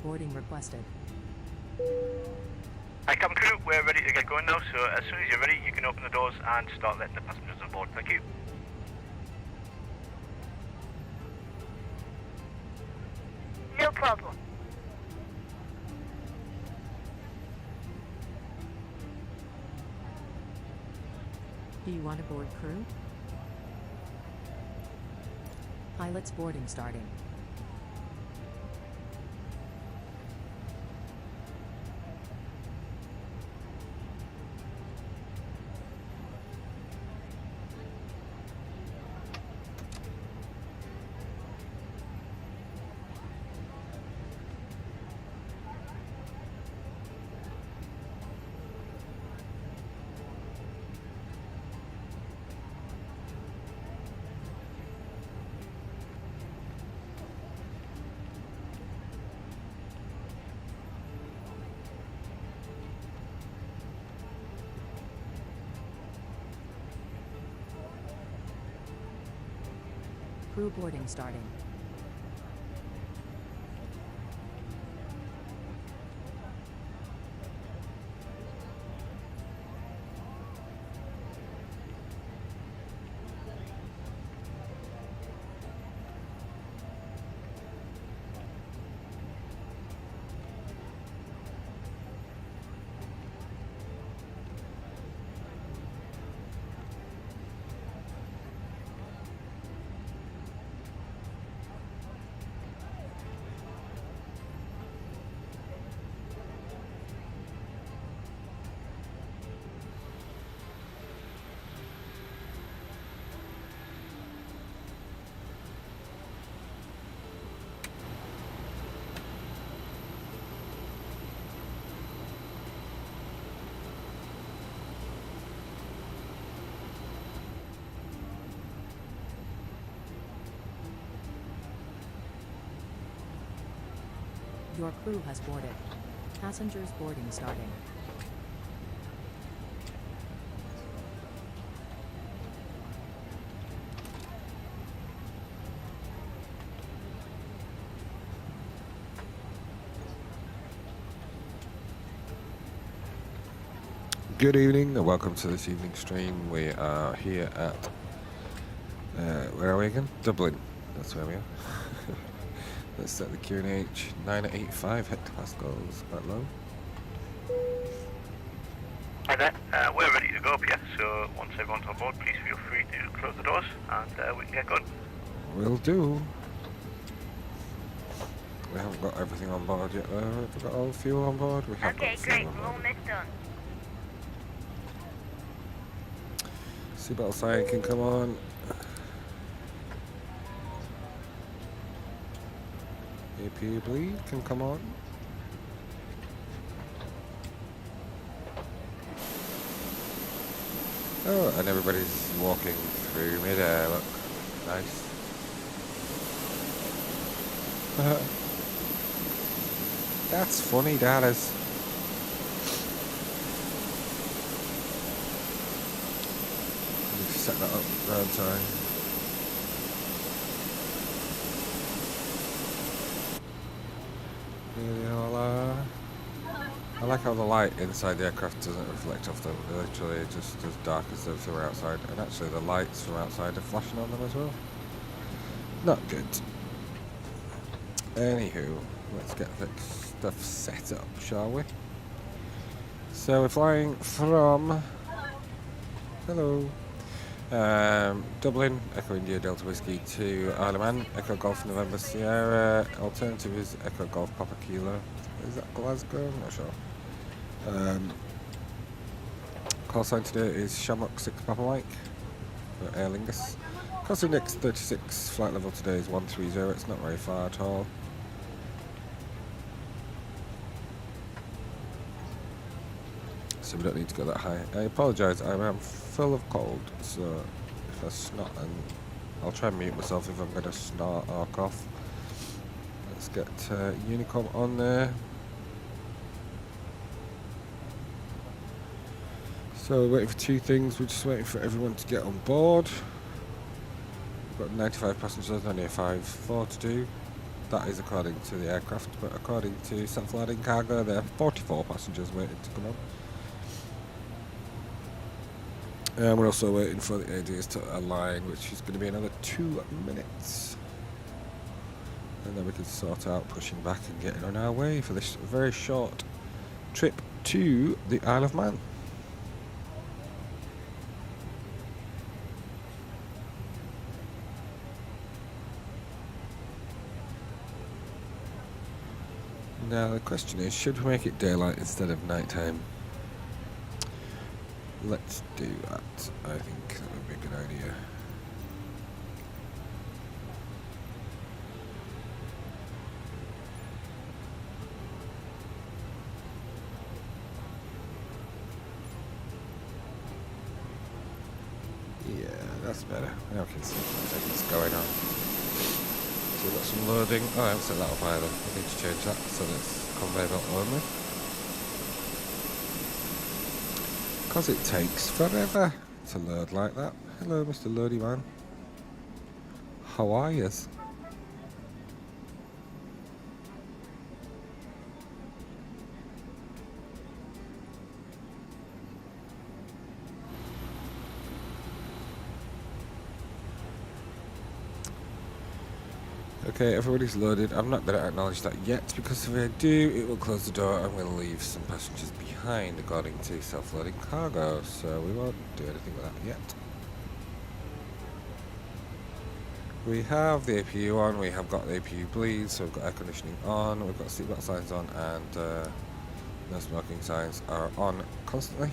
Boarding requested. Hi, cabin crew, we're ready to get going now, so as soon as you're ready, you can open the doors and start letting the passengers on board. Thank you. No problem. Do you want to board crew? Pilots boarding starting. Crew boarding starting. Your crew has boarded. Passengers boarding starting. Good evening and welcome to this evening stream. We are here at, where are we again? Dublin, that's where we are. Let's set the QNH 985 hectopascals quite low. Hi there, we're ready to go up here, so once everyone's on board, please feel free to close the doors and we can get going. Will do. We haven't got everything on board yet though. Have we got all the fuel on board? We have Okay, got fuel great. on We're board. almost done. Seatbelt sign can come on. AP bleed can come on. Oh, and everybody's walking through mid-air, look. Nice. That's funny, that is. Set that up round time. Here they all are. I like how the light inside the aircraft doesn't reflect off them. They're literally just as dark as if they were outside. And actually the lights from outside are flashing on them as well. Not good. Anywho, let's get this stuff set up, shall we? So we're flying from... Hello. Dublin, Echo India Delta Whiskey to Isle of Man, Echo Golf November Sierra, alternative is Echo Golf Papa Kilo. Is that Glasgow? I'm not sure. Call sign today is Shamrock 6 Papa Mike for Aer Lingus. Crossing Nix 36, flight level today is 130, it's not very far at all. So we don't need to go that high. I apologise, I am full of cold, so if I snot, and I'll try and mute myself if I'm going to snort or cough. Let's get Unicom on there. So we're waiting for two things, we're just waiting for everyone to get on board. We've got 95 passengers, only 4 to do. That is according to the aircraft, but according to self-loading cargo, there are 44 passengers waiting to come on. And we're also waiting for the ADs to align, which is going to be another 2 minutes. And then we can sort out pushing back and getting on our way for this very short trip to the Isle of Man. Now the question is, should we make it daylight instead of nighttime? Let's do that. I think that would be a good idea. Yeah, that's better. Now we can see what's going on. So we've got some loading. Oh, I haven't set that up either. I need to change that so it's conveyor belt only. Because it takes forever to load like that. Hello, Mr. Loady Man. How are yous? Okay, everybody's loaded. I'm not going to acknowledge that yet because if I do, it will close the door and we'll leave some passengers behind according to self-loading cargo. So we won't do anything with that yet. We have the APU on, we have got the APU bleed, so we've got air conditioning on, we've got seatbelt signs on, and no smoking signs are on constantly.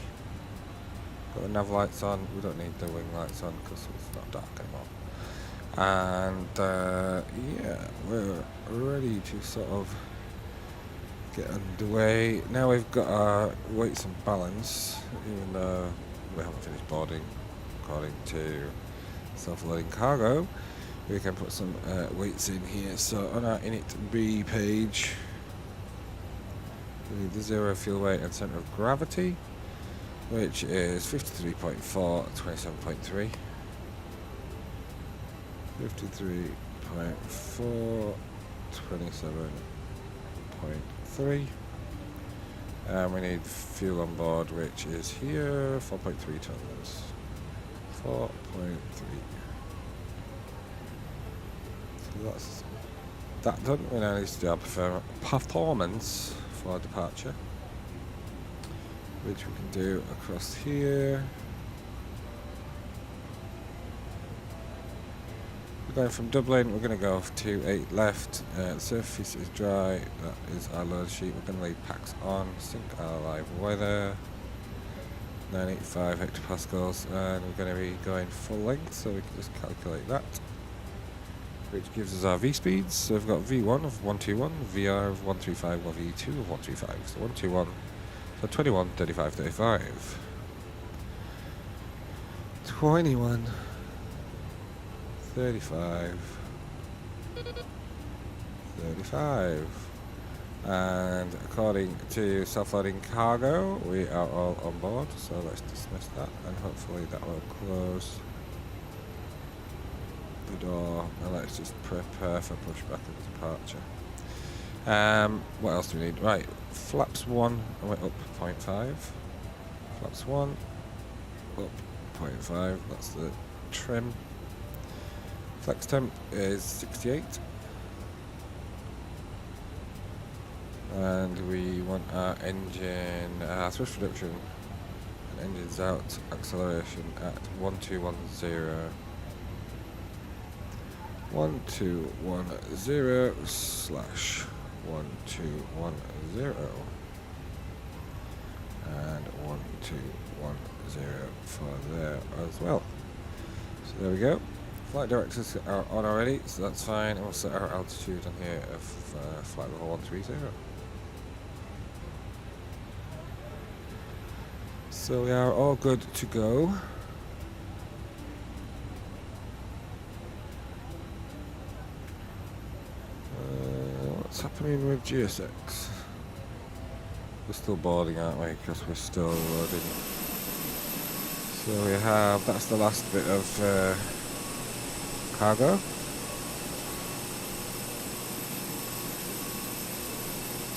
Got the nav lights on, we don't need the wing lights on because it's not dark anymore. And yeah, we're ready to sort of get underway. Now we've got our weights and balance, even though we haven't finished boarding according to self-loading cargo. We can put some weights in here. So on our init B page, we need the zero fuel weight and center of gravity, which is 53.4, 27.3. 53.4, 27.3. And we need fuel on board, which is here, 4.3 tons. 4.3. So that's that done. We now need to do our performance for departure, which we can do across here. Going from Dublin, we're going to go to 8 left. Surface is dry. That is our load sheet. We're going to leave packs on. Sync our live weather. 985 hectopascals, and we're going to be going full length, so we can just calculate that, which gives us our V speeds. So we've got V1 of 121, VR of 135, or V2 of 135. So 121, so 21, 35, 35. 21. 35, 35, and according to self-loading cargo, we are all on board, so let's dismiss that, and hopefully that will close the door, and let's just prepare for pushback and departure. What else do we need? Right, flaps 1, and we're up 0.5, flaps 1, up 0.5, that's the trim. Flex temp is 68, and we want our engine, thrust reduction and engines out acceleration at 1210. 1210 slash 1210 and 1210 for there as well. So there we go. Flight directors are on already, so that's fine, and we'll set our altitude on here of flight level 130. So we are all good to go. What's happening with GSX? We're still boarding, aren't we? Because we're still loading. So we have, that's the last bit of cargo.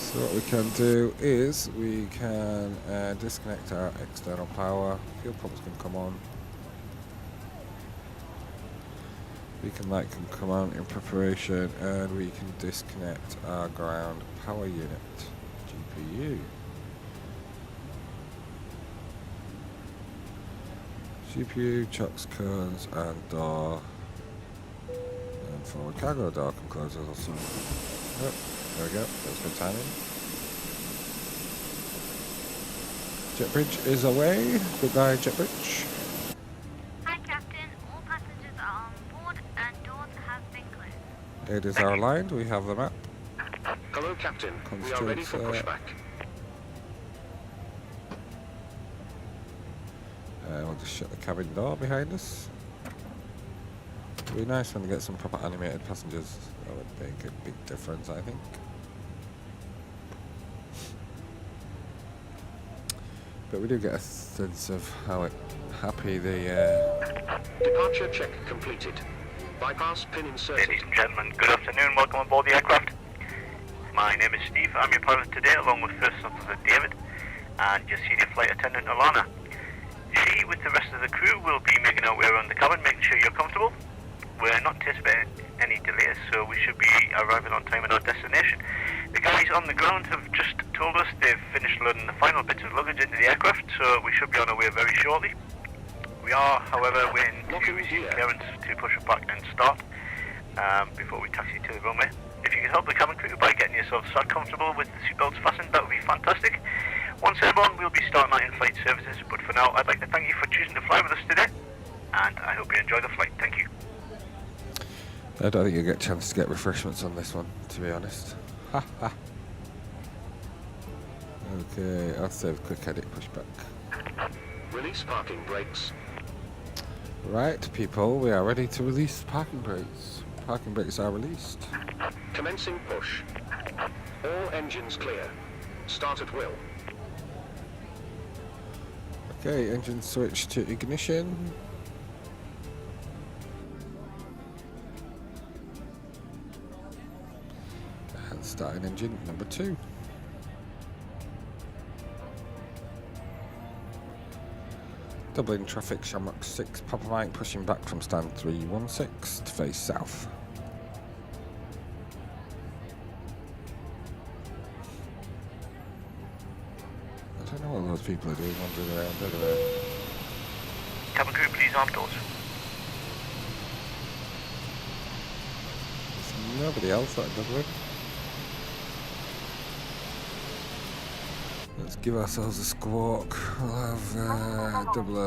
So what we can do is we can disconnect our external power. Fuel pumps can come on. Beacon light can come on in preparation, and we can disconnect our ground power unit, GPU. GPU, chocks, cones, and door. And forward cargo door can close also. Oh, there we go, that's good timing. Jet bridge is away. Goodbye, jet bridge. Hi, Captain. All passengers are on board and doors have been closed. It is our line. We have the map. Hello, Captain. We are ready for pushback. We'll just shut the cabin door behind us. It'd be nice when we get some proper animated passengers. That would make a big difference, I think. But we do get a sense of how happy the... Departure check completed. Bypass pin inserted. Ladies and gentlemen, good afternoon. Welcome aboard the aircraft. My name is Steve. I'm your pilot today, along with First Officer David and your senior flight attendant Alana. She, with the rest of the crew, will be making our way around the cabin, making sure you're comfortable. We're not anticipating any delays, so we should be arriving on time at our destination. The guys on the ground have just told us they've finished loading the final bits of luggage into the aircraft, so we should be on our way very shortly. We are, however, waiting to receive clearance to push it back and start before we taxi to the runway. If you could help the cabin crew by getting yourselves sat comfortable with the seatbelts fastened, that would be fantastic. Once airborne, we'll be starting our in-flight services, but for now, I'd like to thank you for choosing to fly with us today, and I hope you enjoy the flight. Thank you. I don't think you'll get a chance to get refreshments on this one, to be honest. Ha ha. Okay, I'll save a quick edit pushback. Release parking brakes. Right, people, we are ready to release parking brakes. Parking brakes are released. Commencing push. All engines clear. Start at will. Okay, engine switch to ignition. And starting engine number 2. Doubling traffic, Shamrock 6, Papa Mike pushing back from stand 316 to face south. I don't know what those people are doing wandering around anyway. Cabin crew, please arm doors. There's nobody else that does it. Let's give ourselves a squawk. We'll have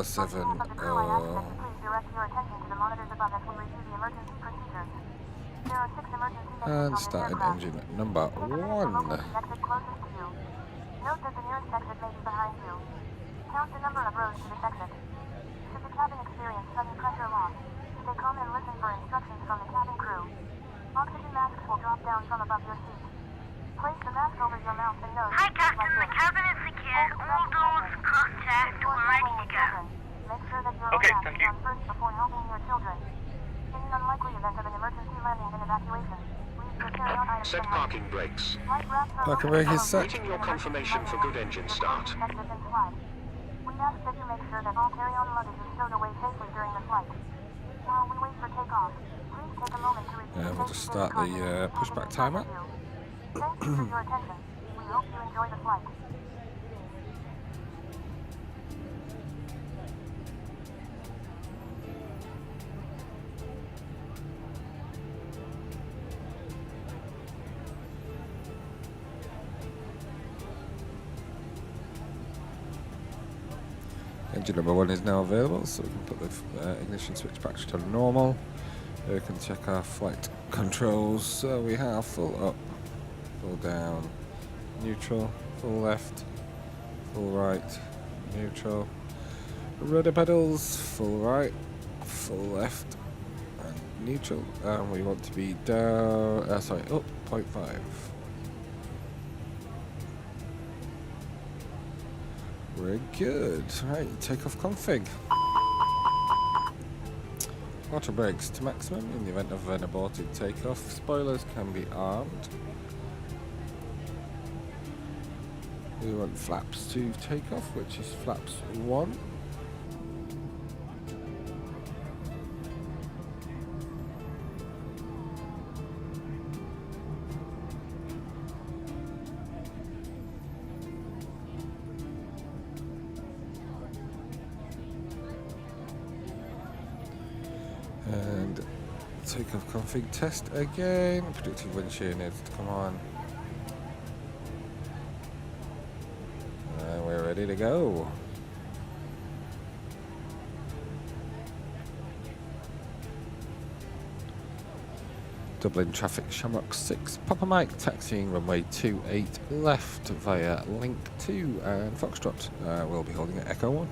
007 or... And starting engine number 1. Note that the nearest exit may be behind you. Count the number of rows to this exit. Should the cabin experience sudden pressure loss, stay calm and listen for instructions from the cabin crew. Oxygen masks will drop down from above your seat. Place the mask over your mouth and nose. Hi, Captain. The cabin is secured. All doors contact. We're ready to go. Make sure that your Okay, mask thank is you. on first before helping your children. In the unlikely event of an emergency landing and evacuation, please carry out items Set from parking brakes. Parking brake is set. Waiting your confirmation for good engine start. We ask that you make sure that all carry-on luggage is stowed away safely during the flight. While we wait for takeoff, please take a moment to review We'll just start the pushback timer. Thank you for your attention. We hope you enjoy the flight. Engine number 1 is now available, so we can put the ignition switch back to normal. We can check our flight controls. So we have full up, full down, neutral, full left, full right, neutral, rudder pedals, full right, full left, and neutral. And we want to be down, up 0.5. We're good. Right, takeoff config. Auto brakes to maximum in the event of an aborted takeoff. Spoilers can be armed. We want flaps to take off, which is flaps 1. And takeoff config test again. Predictive wind shear needs to come on. And we're ready to go. Dublin traffic, Shamrock 6, Papa Mike, taxiing runway 28 left via link 2 and Foxtrot. We'll be holding at Echo 1.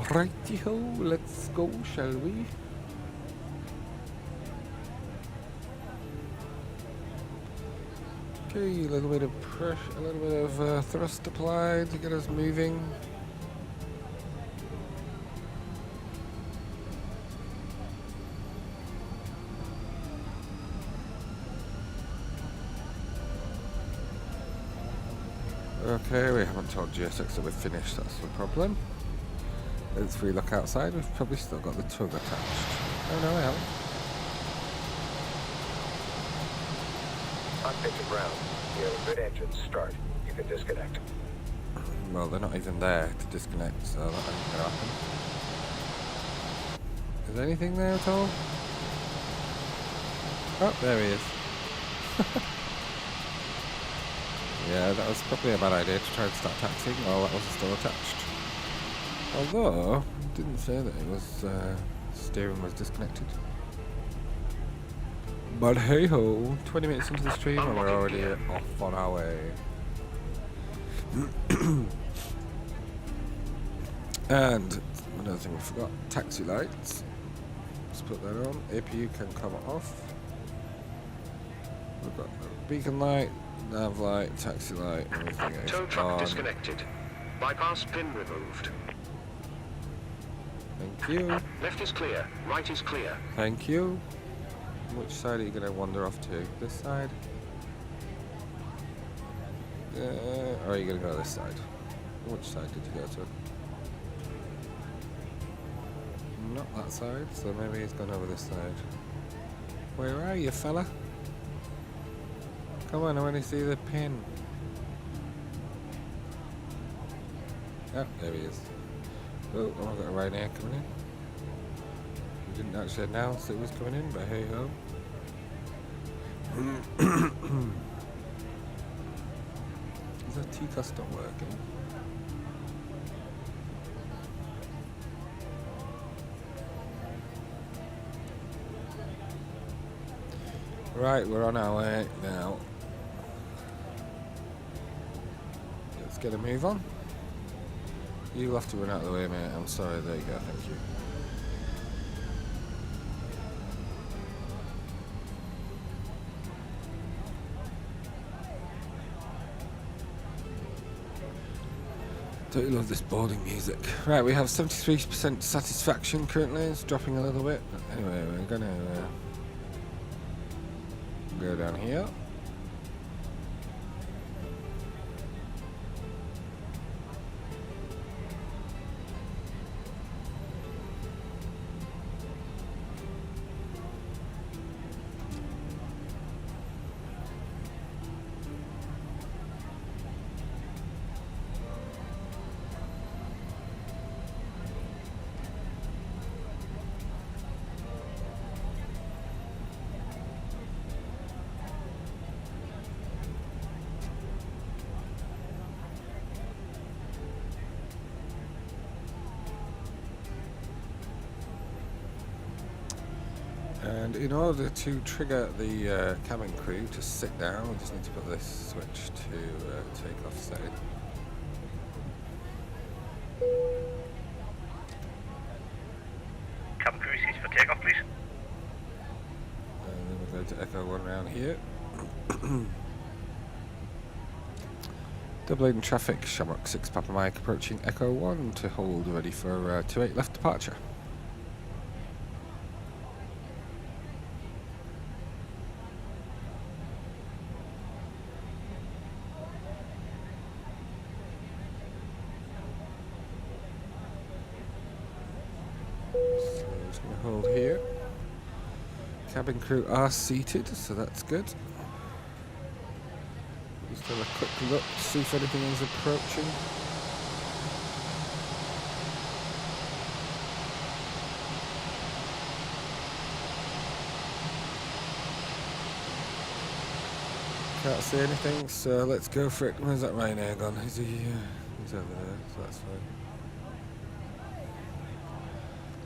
Righty-ho, let's go, shall we? Okay, a little bit of pressure, a little bit of thrust applied to get us moving. Okay, we haven't told GSX that we're finished, that's the problem. As we look outside, we've probably still got the tug attached. Oh no, I haven't. Cockpit to ground. You have a good engine. Start. You can disconnect. Well, they're not even there to disconnect, so that ain't gonna happen. Is there anything there at all? Oh, there he is. Yeah, that was probably a bad idea to try and start taxiing while that was still attached. Although, it didn't say that it was, steering was disconnected. But hey ho, 20 minutes into the stream and we're already off on our way. And another thing we forgot, taxi lights. Let's put that on. APU can come off. We've got a beacon light, nav light, taxi light, everything is Tow truck on. disconnected. Bypass pin removed. Thank you. Left is clear. Right is clear. Thank you. Which side are you going to wander off to? This side? Or are you going to go this side? Which side did you go to? Not that side, so maybe he's gone over this side. Where are you, fella? Come on, I want to see the pin. Oh, there he is. Oh, I've got a Ryanair coming in. We didn't actually announce it was coming in, but hey ho. Is that TCAS not working? Right, we're on our way now. Let's get a move on. You'll have to run out of the way, mate. I'm sorry. There you go. Thank you. Don't you love this boarding music? Right, we have 73% satisfaction currently. It's dropping a little bit. But anyway, we're gonna go down here. And in order to trigger the cabin crew to sit down, we just need to put this switch to take off setting. Cabin crew cease for takeoff, please. And then we're going to Echo 1 round here. Dublin traffic, Shamrock 6 Papa Mike approaching Echo 1 to hold ready for 28 left departure. So I'm just going to hold here. Cabin crew are seated, so that's good. Just have a quick look to see if anything is approaching. Can't see anything, so let's go for it. Where's that Ryanair gone? Is he? He's over there, so that's fine.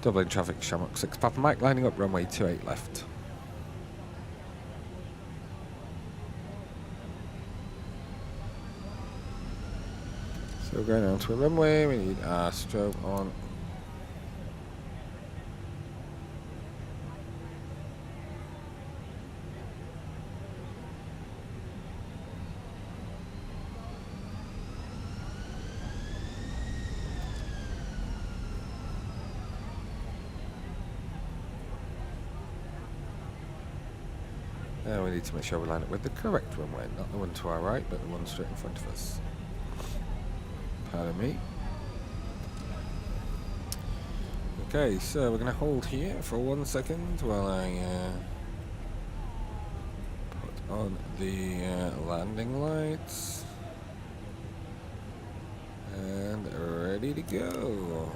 Doubling traffic, Shamrock 6 Papa Mike, lining up runway 28 left. So we're going onto a runway, we need our strobe on. Now we need to make sure we line up with the correct runway, not the one to our right, but the one straight in front of us. Pardon me. Okay, so we're going to hold here for 1 second while I put on the landing lights. And ready to go.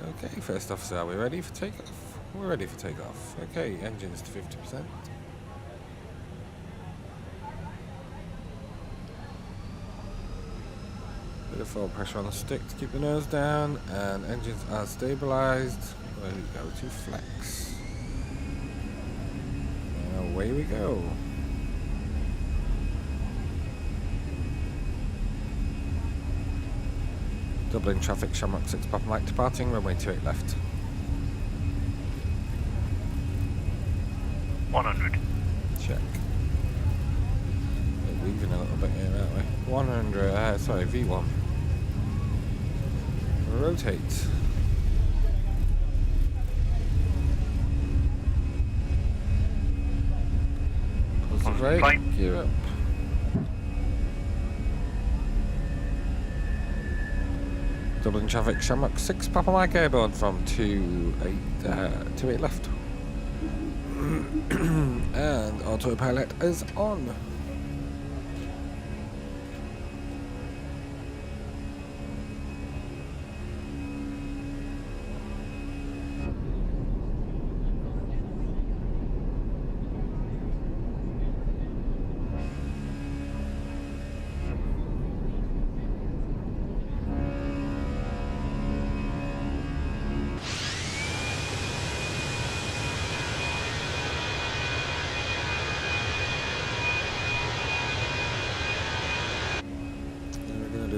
Okay, first officer, are we ready for takeoff? We're ready for takeoff. Okay, engines to 50%. Bit of forward pressure on the stick to keep the nose down, and engines are stabilized. Where we go to flex. And away we go. Doubling traffic, Shamrock 6 Papa Mike departing, runway 28 left. 100. Check. We're weaving a little bit here, aren't we? 100, sorry, V1. Rotate. Pulse the brake, Fine. gear up. Doubling traffic, Shamrock 6 Papa Mike airborne from 28 left. And autopilot is on.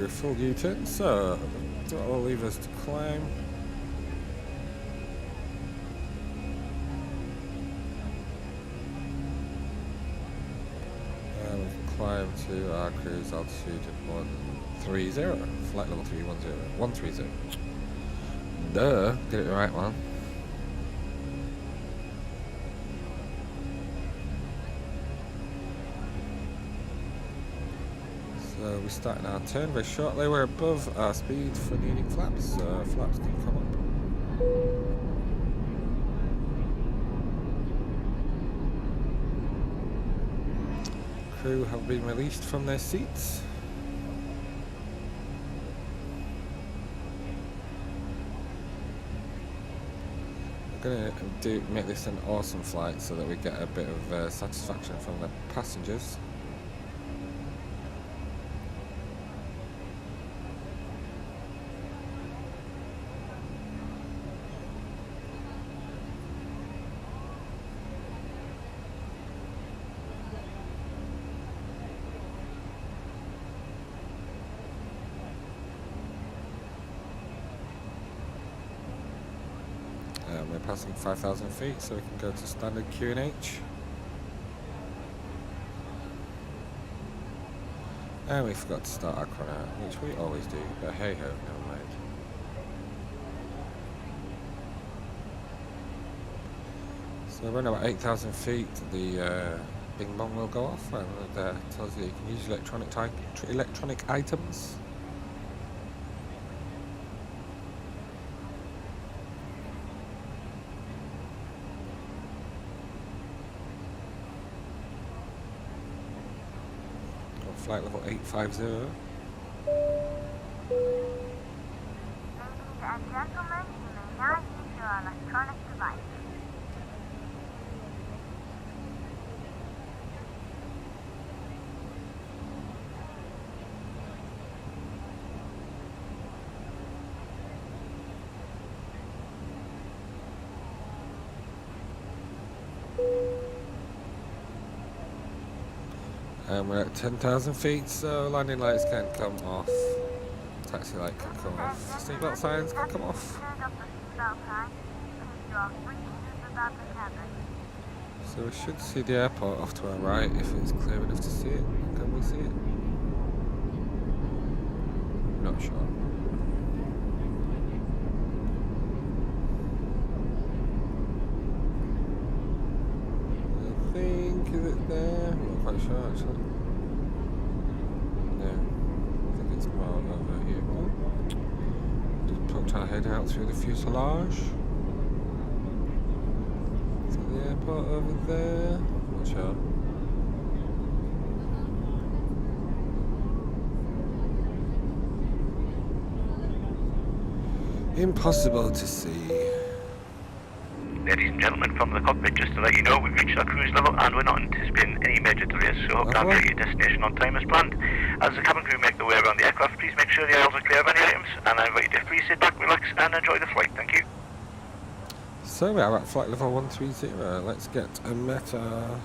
Full U-turn, so throttle levers to climb. And we can climb to our cruise altitude of 130, flight level 310, 130. Duh, get it the right one. So we're starting our turn very shortly. We're above our speed for needing flaps, so flaps can come up. Crew have been released from their seats. We're going to make this an awesome flight so that we get a bit of satisfaction from the passengers. We're passing 5,000 feet, so we can go to standard QNH. And we forgot to start our chrono, which we always do, but hey ho, never mind. So around about 8,000 feet, the bing bong will go off, and it tells you you can use electronic items. flight level 850. Ladies and gentlemen, you may now use your electronic device. And we're at 10,000 feet, so landing lights can come off. Taxi light can come off. Seatbelt signs can come off. So we should see the airport off to our right if it's clear enough to see it. Can we see it? Not sure. I think, is it there? I'm not quite sure actually. No, I think it's more over here. Oh. Just poked our head out through the fuselage. Is it the airport over there? Not sure. Impossible to see. Ladies and gentlemen, from the cockpit, just to let you know, we've reached our cruise level and we're not anticipating any major delays, so hope to get your destination on time as planned. As the cabin crew make their way around the aircraft, please make sure the aisles are clear of any items, and I invite you to please sit back, relax, and enjoy the flight. Thank you. So we are at flight level 130. Let's get a meta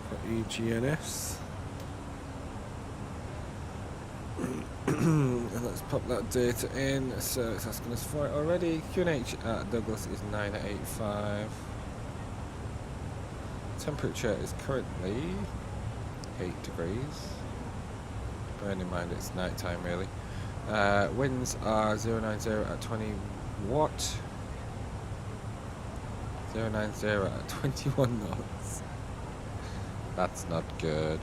for EGNS. And let's pop that data in. So it's asking us for it already. QNH at Douglas is 985. Temperature is currently 8 degrees. Bearing in mind it's night time really. Winds are 090 at 20 watt. 090 at 21 knots. That's not good.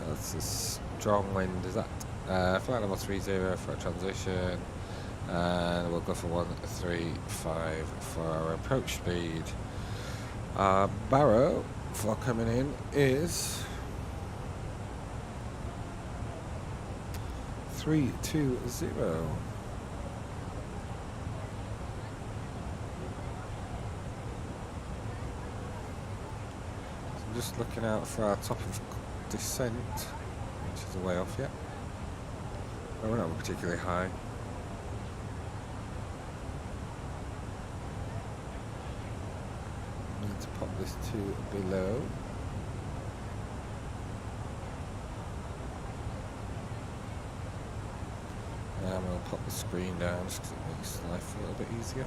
That's a strong wind, is that? Flight level 30 for a transition. And we'll go for 135 for our approach speed. Barrow for coming in is 320. Just looking out for our top of descent, which is a way off yet. But we're not particularly high. Need to pop this to below. And we'll pop the screen down just because it makes life a little bit easier.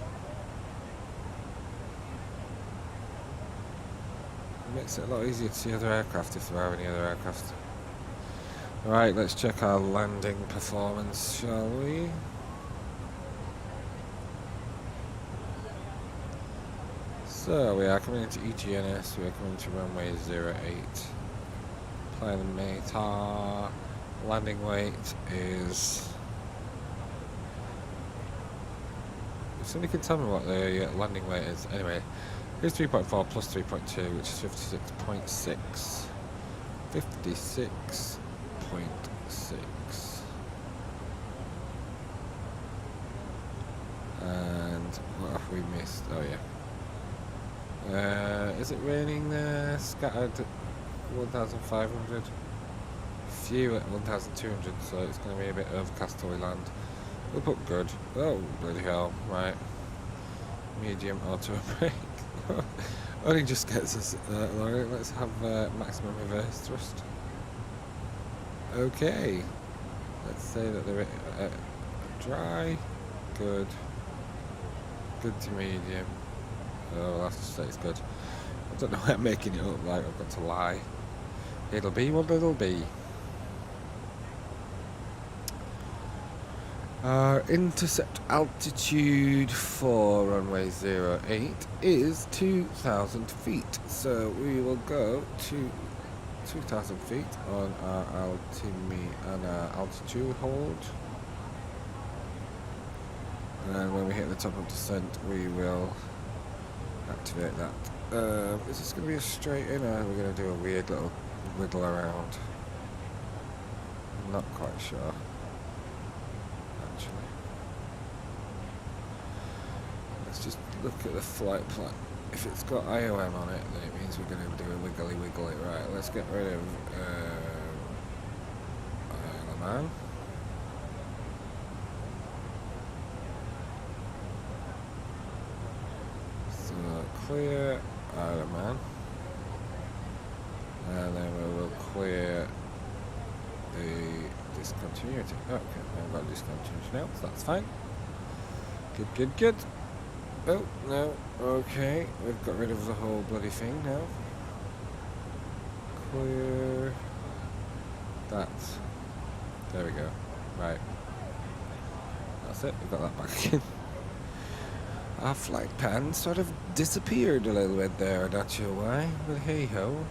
It makes it a lot easier to see other aircraft if there are any other aircraft. Right, let's check our landing performance, shall we? So we are coming into EGNS, we are coming to runway 08. Applying the METAR. Landing weight is... If somebody can tell me what the landing weight is. Anyway. Here's 3.4 plus 3.2, which is 56.6. 56.6. And what have we missed? Oh yeah. Is it raining there? Scattered 1,500. Few at 1,200, so it's going to be a bit overcast till we land. We'll put good. Oh, bloody hell. Right. Medium auto brake. Only just gets us along. Let's have maximum reverse thrust. Okay. Let's say that they're dry, good, good to medium. Oh, I'll have to say it's good. I don't know why I'm making it up like I've got to lie. It'll be what it'll be. Our intercept altitude for runway 08 is 2,000 feet, so we will go to 2,000 feet on our altitude hold, and when we hit the top of descent we will activate that Is this going to be a straight in, or are we going to do a weird little wiggle around? I'm not quite sure, actually. Let's just look at the flight plan. If it's got IOM on it, then it means we're going to do a wiggly. Right, let's get rid of Isle of Man. So clear Isle of Man. And then we will clear the discontinuity. Oh, okay, I've got discontinuity now, so that's fine. Good. Oh, no, okay, we've got rid of the whole bloody thing now. Clear that. There we go. Right. That's it, we've got that back again. Our flight pan sort of disappeared a little bit there, not sure why, but hey ho.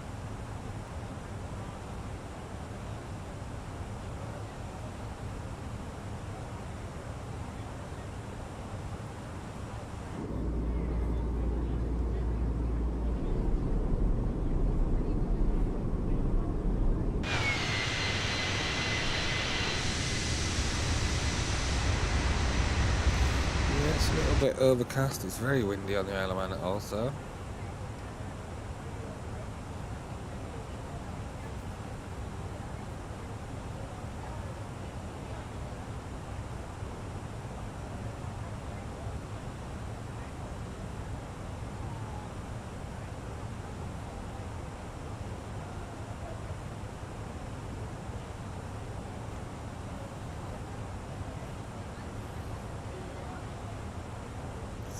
It's a little bit overcast, it's very windy on the Isle of Man also.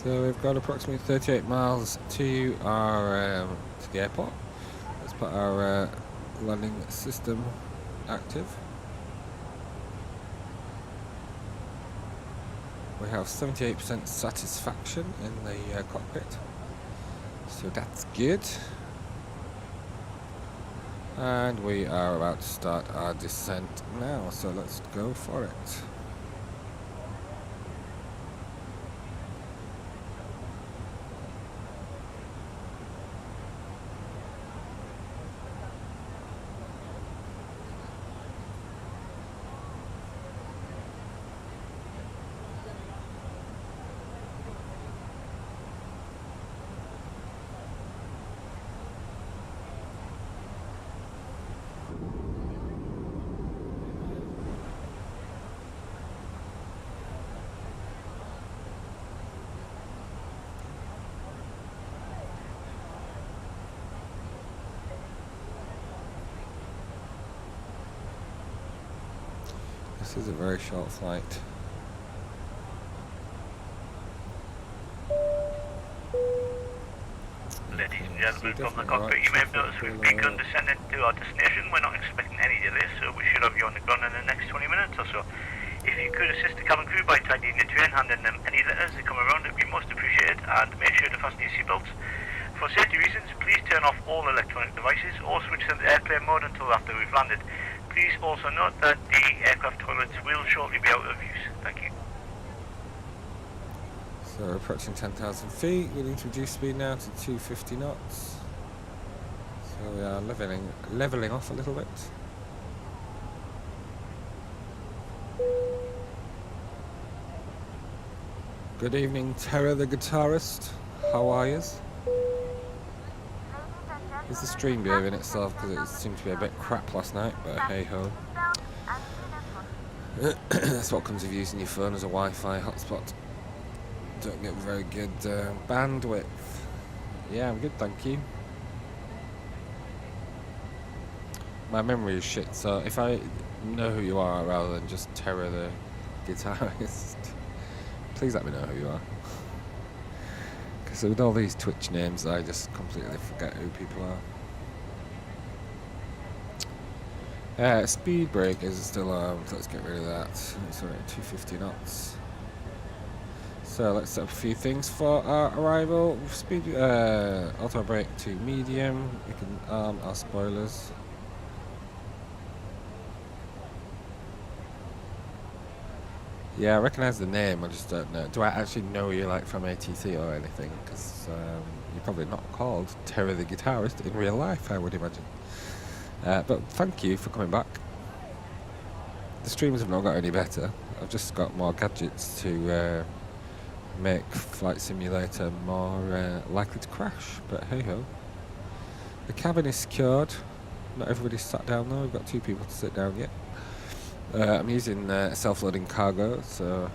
So we've got approximately 38 miles to our to the airport. Let's put our landing system active. We have 78% satisfaction in the cockpit, so that's good. And we are about to start our descent now, so let's go for it. This is a very short flight. Ladies and gentlemen, from the cockpit, you may have noticed we've begun descending to our destination. We're not expecting any delays, so we should have you on the ground in the next 20 minutes or so. If you could assist the cabin crew by tidying the tray and handing them any letters that come around, it would be most appreciated, and make sure to fasten your seatbelts. For safety reasons, please turn off all electronic devices or switch them to airplane mode until after we've landed. Please also note that the aircraft toilets will shortly be out of use. Thank you. So we're approaching 10,000 feet. We need to reduce speed now to 250 knots. So we are leveling off a little bit. Good evening, Terra the guitarist. How are yous? Is the stream behaving itself? Because it seemed to be a bit crap last night, but hey ho. That's what comes of using your phone as a Wi-Fi hotspot. Don't get very good bandwidth. Yeah, I'm good, thank you. My memory is shit, so if I know who you are rather than just Terra the guitarist, please let me know who you are. Because with all these Twitch names, I just completely forget who people are. Speed brake is still armed, let's get rid of that. It's already 250 knots. So let's set up a few things for our arrival. Speed, auto brake to medium. We can arm our spoilers. Yeah, I recognise the name, I just don't know. Do I actually know you like from ATC or anything? Because You're probably not called Terry the Guitarist in real life, I would imagine. But thank you for coming back. The streams have not got any better. I've just got more gadgets to make Flight Simulator more likely to crash, but hey ho. The cabin is secured. Not everybody's sat down though. We've got 2 people to sit down yet. I'm using self-loading cargo, so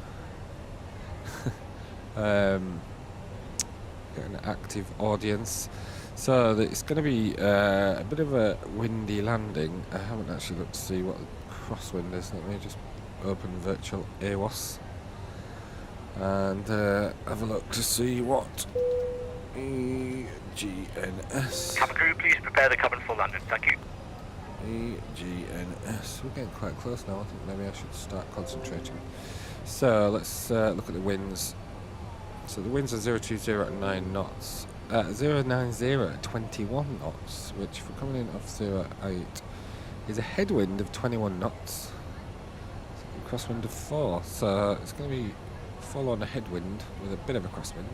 get an active audience. So it's going to be a bit of a windy landing. I haven't actually looked to see what the crosswind is. Let me just open virtual AWOS and have a look to see what EGNS. Cabin crew, please prepare the cabin for landing. Thank you. EGNS. We're getting quite close now. I think maybe I should start concentrating. So let's look at the winds. So the winds are 020 at 9 knots. 090 at 21 knots, which for coming in off 08 is a headwind of 21 knots. Crosswind of 4. So it's going to be full on a headwind with a bit of a crosswind.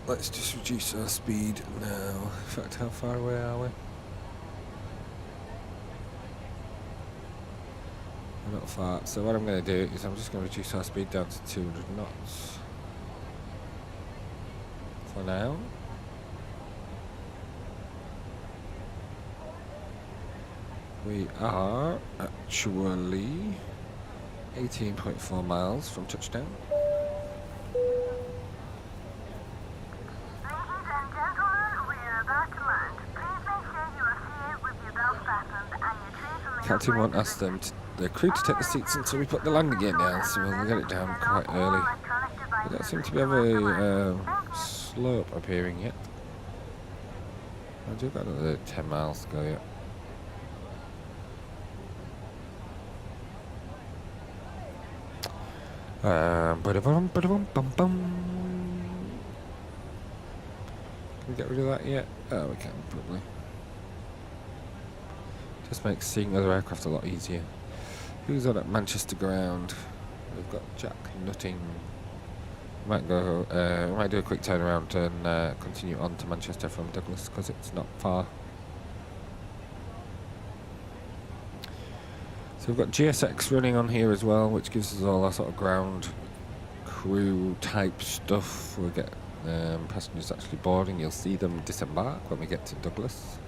Let's just reduce our speed now. In fact, how far away are we? We're not far. So what I'm going to do is I'm just going to reduce our speed down to 200 knots. For now. We are actually 18.4 miles from touchdown. Captain won't ask them the crew to take the seats until we put the landing gear down, so we'll get it down quite early. We don't seem to be having a slope appearing yet. I do got another 10 miles to go yet. Can we get rid of that yet? Oh, we can probably. Just makes seeing other aircraft a lot easier. Who's on at Manchester ground? We've got Jack Nutting. Might go. We might do a quick turnaround and continue on to Manchester from Douglas because it's not far. So we've got GSX running on here as well, which gives us all our sort of ground crew type stuff. We'll get passengers actually boarding. You'll see them disembark when we get to Douglas.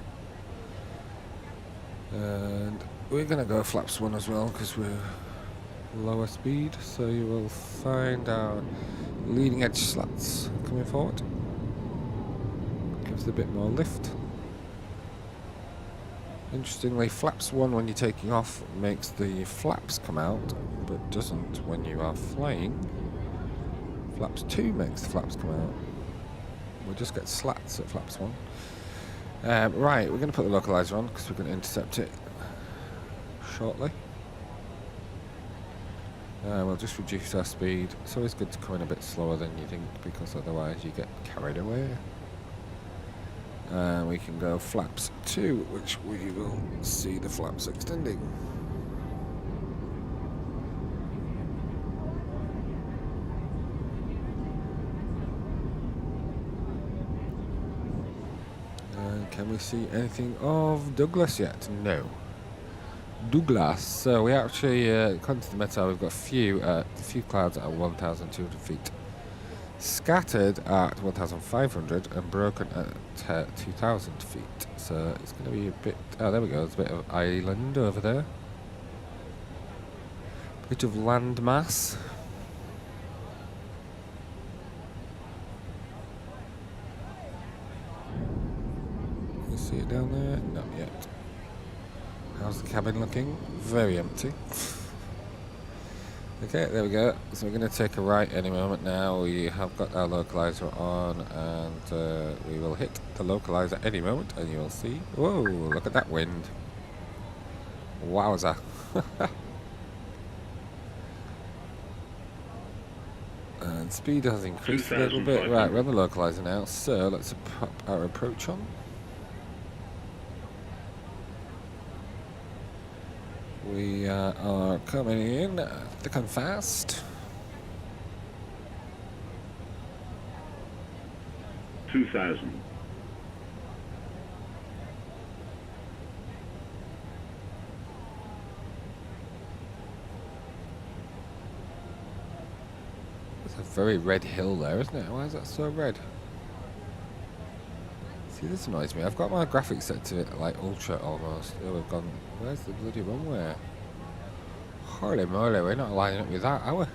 And we're going to go flaps 1 as well because we're lower speed, so you will find our leading edge slats coming forward. Gives it a bit more lift. Interestingly, flaps 1 when you're taking off makes the flaps come out, but doesn't when you are flying. Flaps 2 makes the flaps come out. We'll just get slats at flaps 1. Right, we're going to put the localizer on because we're going to intercept it shortly. We'll just reduce our speed. It's always good to come in a bit slower than you think because otherwise you get carried away. We can go flaps 2, which we will see the flaps extending. Can we see anything of Douglas yet? No. Douglas. So we actually, according to the METAR, we've got a few clouds at 1,200 feet. Scattered at 1,500 and broken at 2,000 feet. So it's going to be a bit... Oh, there we go. There's a bit of island over there. Bit of land mass. You see it down there? Not yet. How's the cabin looking? Very empty. Okay, there we go. So we're going to take a right any moment now. We have got our localizer on and we will hit the localizer any moment and you will see. Whoa, look at that wind. Wowza. And speed has increased a little bit. Right, we're on the localizer now. So let's pop our approach on. We are coming in thick and fast. 2000. It's a very red hill there, isn't it? Why is that so red? See, this annoys me. I've got my graphics set to it like ultra almost. Oh, we've gone. Where's the bloody runway? Holy moly, we're not lining up with that, are we?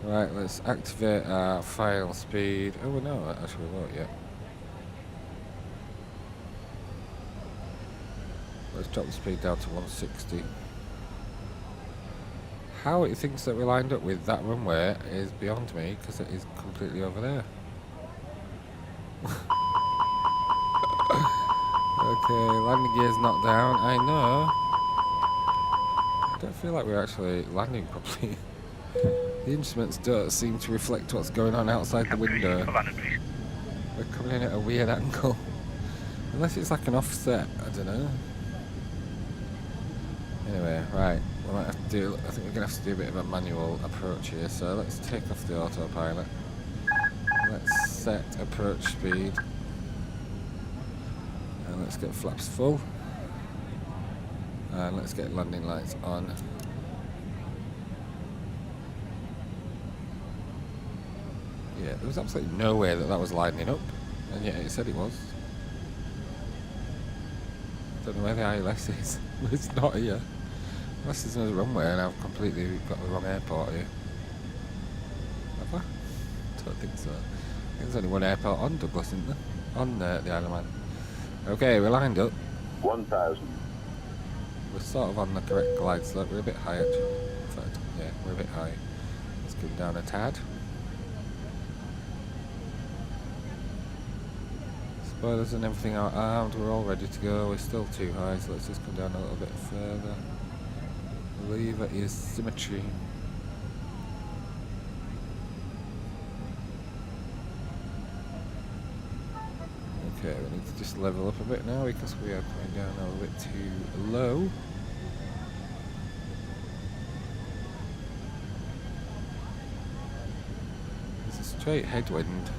Right, let's activate our final speed. Oh, no, actually, we won't yet. Let's drop the speed down to 160. How it thinks that we lined up with that runway is beyond me, because it is completely over there. Okay, landing gear's not down. I know. I don't feel like we're actually landing properly. The instruments don't seem to reflect what's going on outside the window. We're coming in at a weird angle. Unless it's like an offset, I don't know. Anyway, right. We might have to do, I think we're going to have to do a bit of a manual approach here. So let's take off the autopilot. Let's set approach speed. And let's get flaps full. And let's get landing lights on. Yeah, there was absolutely no way that that was lining up, and yet it said it was. Don't know where the ILS is. It's not here. Unless there's another runway and I've completely got the wrong airport here. Have I? Don't think so. I think there's only one airport on Douglas, isn't there? On the Isle of Man. Okay, we're lined up. 1000. We're sort of on the correct glide slope. We're a bit high actually. In fact, yeah, we're a bit high. Let's come down a tad. Spoilers and everything are armed. We're all ready to go. We're still too high, so let's just come down a little bit further. Lever is symmetry. Okay, we need to just level up a bit now because we are coming down a little bit too low. There's a straight headwind.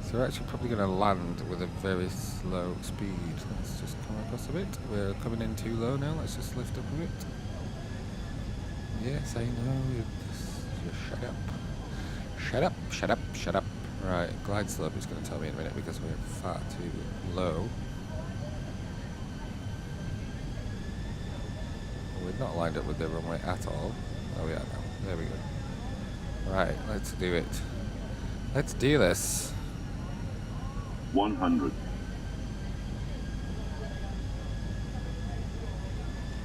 So we're actually probably going to land with a very slow speed. Let's just come across a bit. We're coming in too low now. Let's just lift up a bit. Yes, I know. Just shut up. Shut up, shut up, shut up. Right, glide slope is going to tell me in a minute because we're far too low. We're not lined up with the runway at all. Oh, we are now. There we go. Right, let's do it. Let's do this. 100.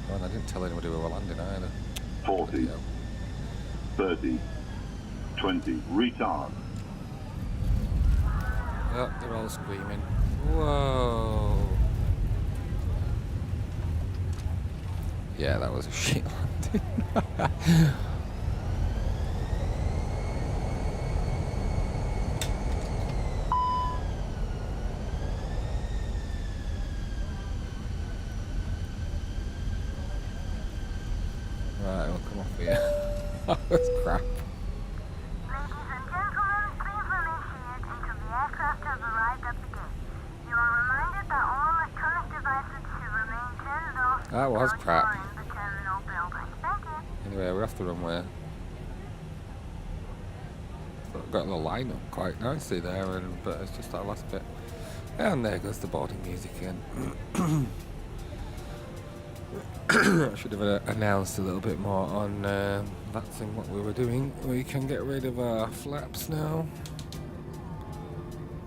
Oh, and I didn't tell anybody we were landing either. 40. 30. 20. Retard. Oh, they're all screaming. Whoa. Yeah, that was a shit landing. Right, we'll come off here. That was crap. Ladies and gentlemen, please remain seated until the aircraft has arrived at the gate. You are reminded that all electronic devices should remain turned off That was until crap. you are in the terminal building. Thank you. Anyway, we're off the runway. Got the line up quite nicely there, but it's just that last bit. And there goes the boarding music again. I should have announced a little bit more on VATSIM what we were doing. We can get rid of our flaps now.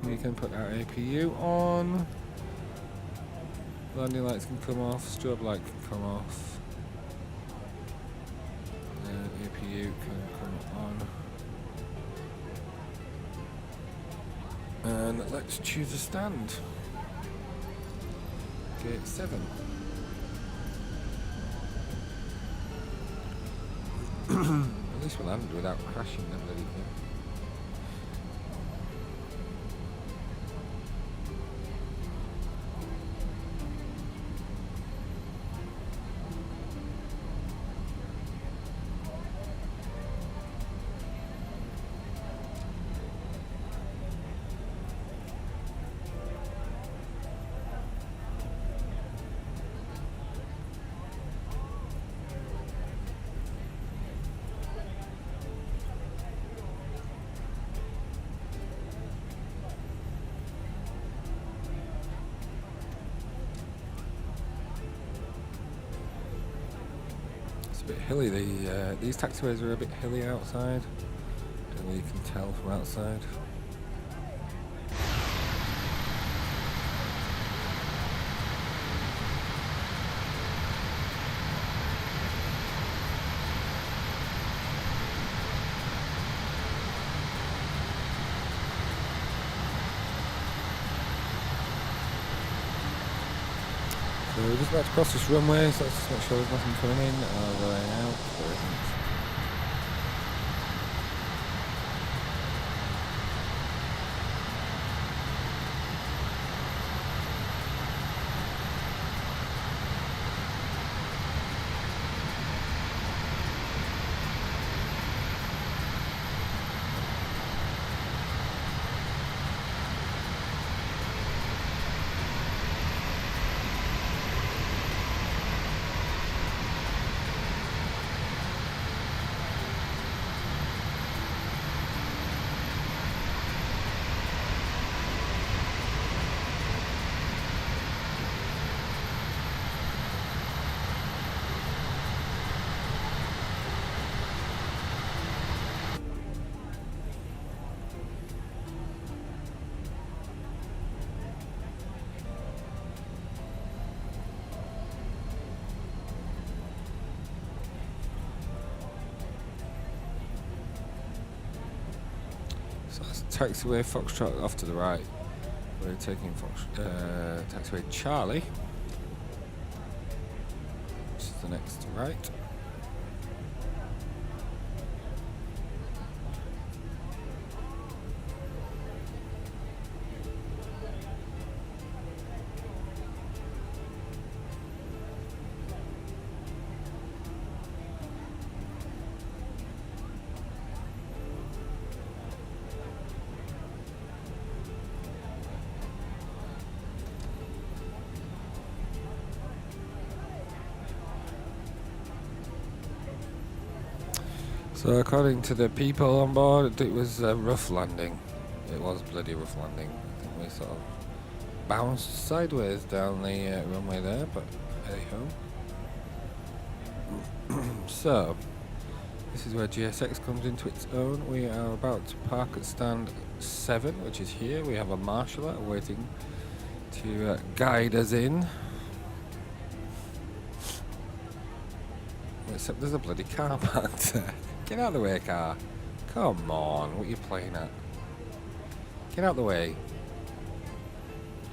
We can put our APU on. Landing lights can come off, strobe light can come off. And APU can come on. And let's choose a stand. Gate 7. At least we landed without crashing that bloody thing. a bit hilly. These taxiways are a bit hilly outside. Don't know if you can tell from outside. So we're just about to cross this runway, so let's just make sure there's nothing coming in or going out. There isn't. So that's taxiway Foxtrot off to the right. We're taking taxiway Charlie, which is the next to right. So according to the people on board, it was a rough landing. It was a bloody rough landing. I think we sort of bounced sideways down the runway there, but hey ho. So, this is where GSX comes into its own. We are about to park at stand 7, which is here. We have a marshaller waiting to guide us in. Except there's a bloody car parked there. Get out of the way, car. Come on, what are you playing at? Get out of the way.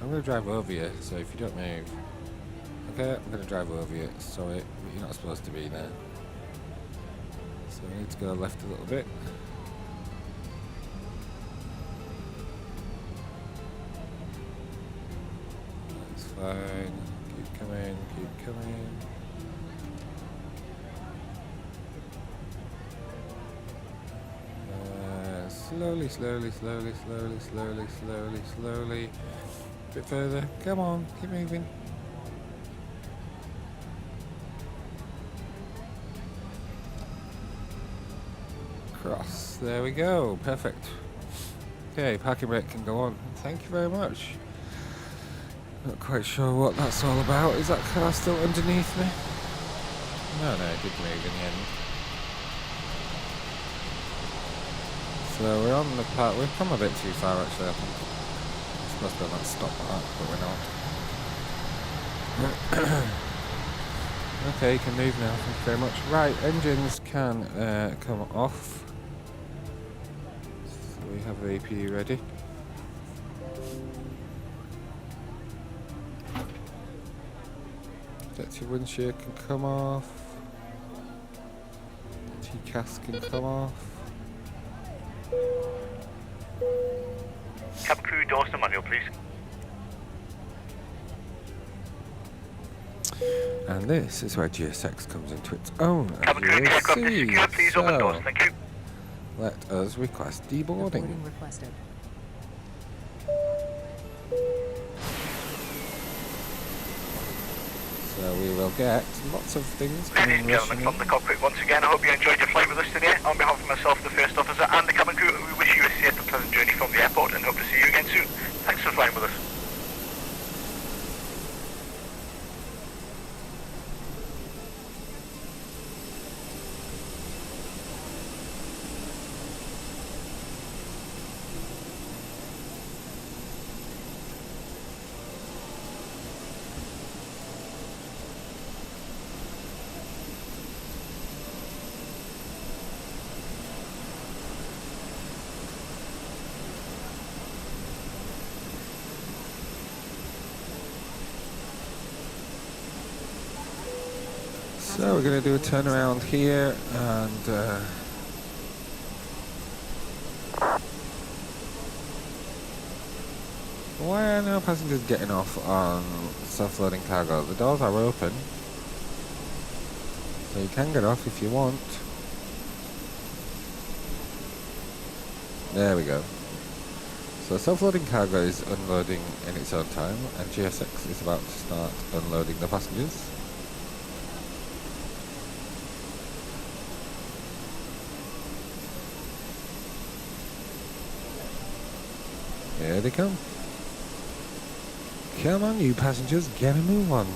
I'm going to drive over you, so if you don't move. Okay, I'm going to drive over you. Sorry, but you're not supposed to be there. So we need to go left a little bit. That's fine. Keep coming, keep coming. Slowly, slowly, slowly, slowly, slowly, slowly, slowly. A bit further. Come on, keep moving. Cross. There we go. Perfect. Okay, parking brake can go on. Thank you very much. Not quite sure what that's all about. Is that car still underneath me? No, it did move in the end. So we're on the park. We've come a bit too far actually, I think. We're supposed to be on that stop park, but we're not. Okay, you can move now, thank you very much. Right, engines can come off. So we have the APU ready. Detective windshield can come off. TCAS can come off. Cabin crew, doors to manual, please. And this is where GSX comes into its own. Cabin crew, the aircraft is secure, please open doors, thank you. Let us request deboarding. Boarding requested. So we will get lots of things Ladies coming and gentlemen from the cockpit, once again I hope you enjoyed your flight with us today. On behalf of myself, the first officer and the cabin crew, we wish you a safe and pleasant journey from the airport and hope to see you again soon. Thanks for flying with us. So we're going to do a turnaround here, and why are no passengers getting off on self-loading cargo? The doors are open, so you can get off if you want. There we go. So self-loading cargo is unloading in its own time, and GSX is about to start unloading the passengers. Here they come. Come on, you passengers, get a move on.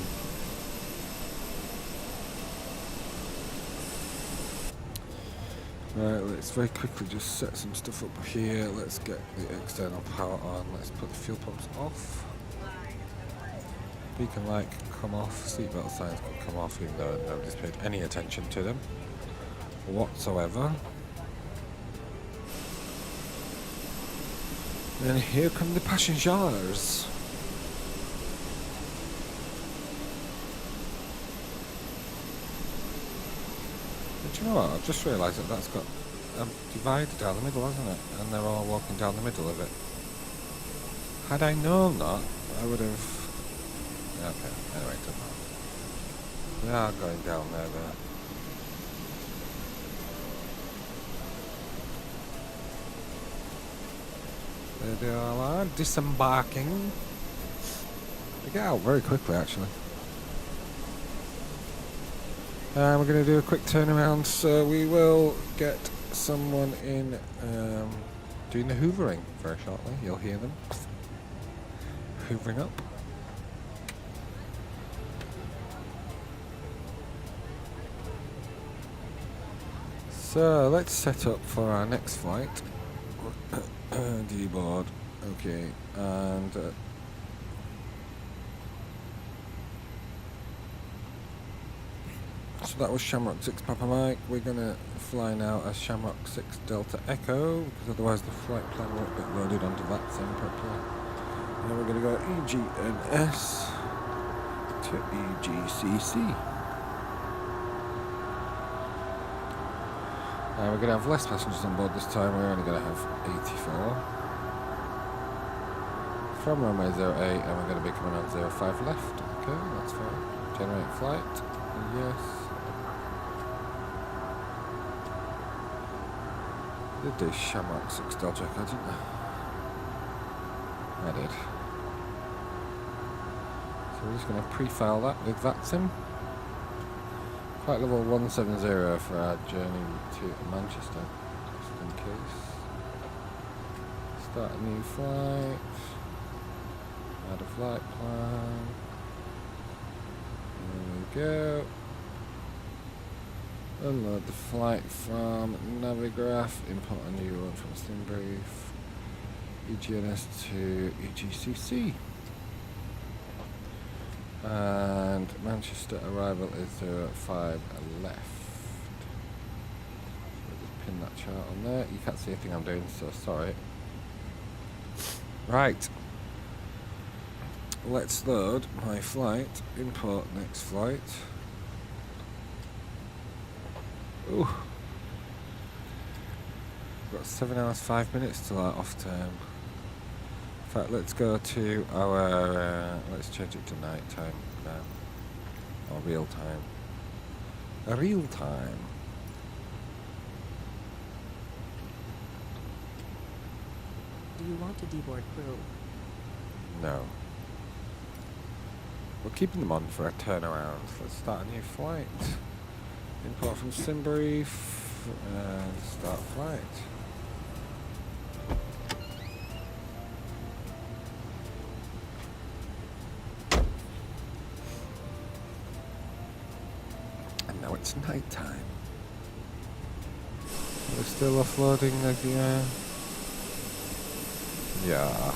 Right, let's very quickly just set some stuff up here. Let's get the external power on. Let's put the fuel pumps off. Beacon light can come off. Seatbelt signs can come off, even though nobody's paid any attention to them whatsoever. And here come the passengers. But you know what? I've just realised that that's got a divider down the middle, hasn't it? And they're all walking down the middle of it. Had I known that, I would have... Okay, anyway, it doesn't matter. They are going down there, though. There they all are, disembarking. They get out very quickly, actually. We're going to do a quick turnaround, so we will get someone in doing the hoovering very shortly. You'll hear them hoovering up. So let's set up for our next flight. D-board, okay, and so that was Shamrock 6 Papa Mike. We're going to fly now as Shamrock 6 Delta Echo, because otherwise the flight plan won't get loaded onto VATSIM properly. And we're going to go EGNS to EGCC. We're going to have less passengers on board this time. We're only going to have 84. From runway 08, and we're going to be coming on 05 left. Okay, that's fine. Generate flight. Yes. Did do Shamrock 6 Delta Echo, didn't I? I did. So we're just going to pre-file that with VATSIM. Flight level 170 for our journey to Manchester, just in case. Start a new flight. Add a flight plan. There we go. Unload the flight from Navigraph. Import a new one from Slimbrief. EGNS to EGCC. And Manchester arrival is 05 left. So just pin that chart on there. You can't see anything I'm doing, so sorry. Right. Let's load my flight. Import next flight. Ooh. Got 7 hours 5 minutes till our off time. In fact, let's go to our, let's change it to night time now, or real time. Real time. Do you want to deboard crew? No. We're keeping them on for a turnaround. Let's start a new flight. Import from Simbrief and start flight. Now it's night time. We're still offloading the gear. Yeah.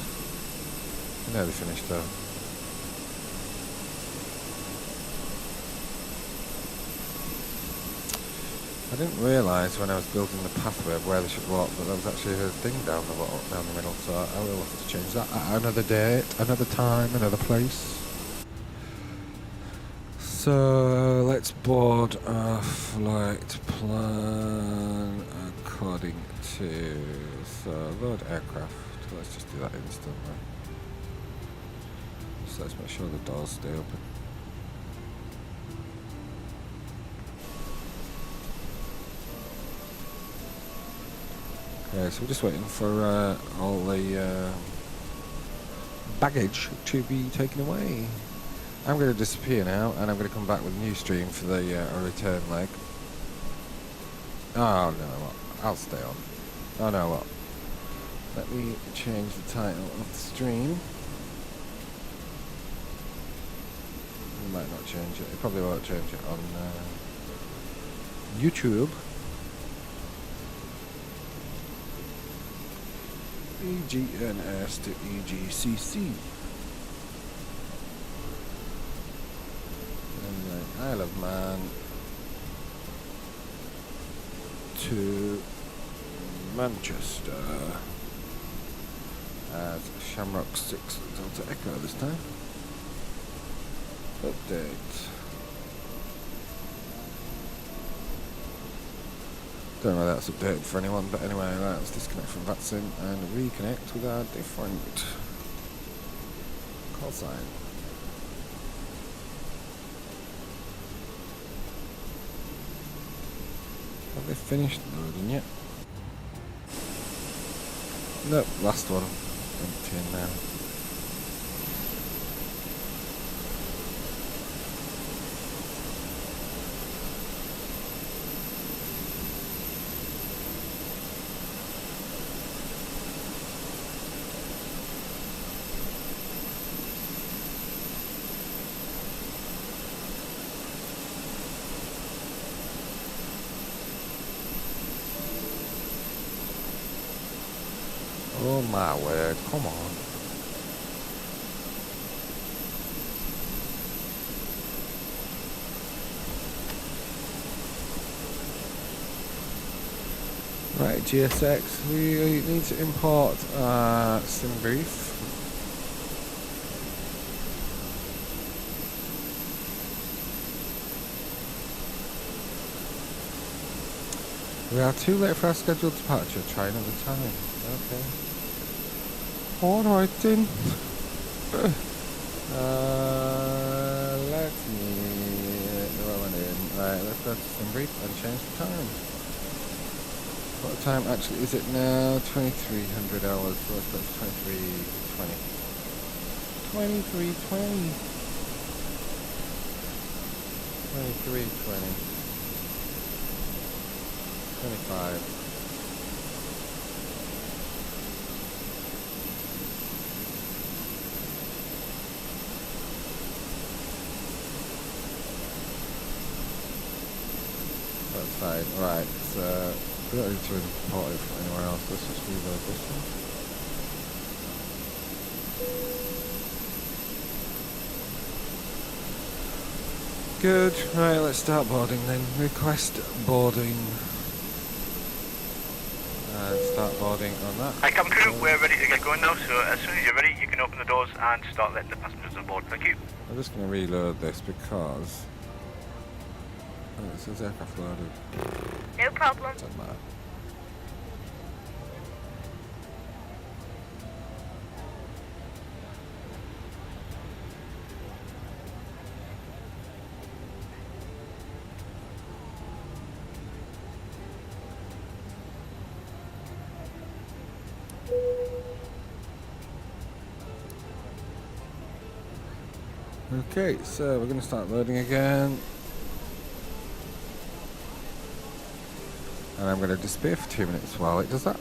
Nearly finished though. I didn't realise when I was building the pathway of where they should walk that there was actually a thing down the bottom, down the middle, so I will have to change that at another date, another time, another place. So let's board our flight plan according to, so load aircraft. Let's just do that instantly. So let's make sure the doors stay open. Okay, so we're just waiting for all the baggage to be taken away. I'm going to disappear now, and I'm going to come back with a new stream for the return leg. Oh no, I'll stay on. Oh no, what? Let me change the title of the stream. We might not change it. It probably won't change it on YouTube. EGNS to EGCC. Isle of Man to Manchester as Shamrock 6 Delta Echo this time. Update. Don't know if that's updated for anyone, but anyway, let's disconnect from VATSIM and reconnect with our different call sign. Have they finished loading yet? Nope, last one. Empty now. Oh my word, come on. Right, GSX, we need to import sim brief. We are too late for our scheduled departure. Try another time. Okay. Alright then. Let me roll it in. Right, let's go to sim brief and change the time. What time actually is it now? 2300 hours. So let's go to 2320. 2320. 2320. 25. That's fine. Right, so we don't need to import it from anywhere else. Let's just reload this one. Good. Right, let's start boarding then. Request boarding. Start boarding on that. Hi, cabin crew, we're ready to get going now, so as soon as you're ready, you can open the doors and start letting the passengers on board. Thank you. I'm just going to reload this because it says aircraft loaded. No problem. Doesn't matter. Okay, so we're going to start loading again. And I'm going to disappear for 2 minutes while it does that.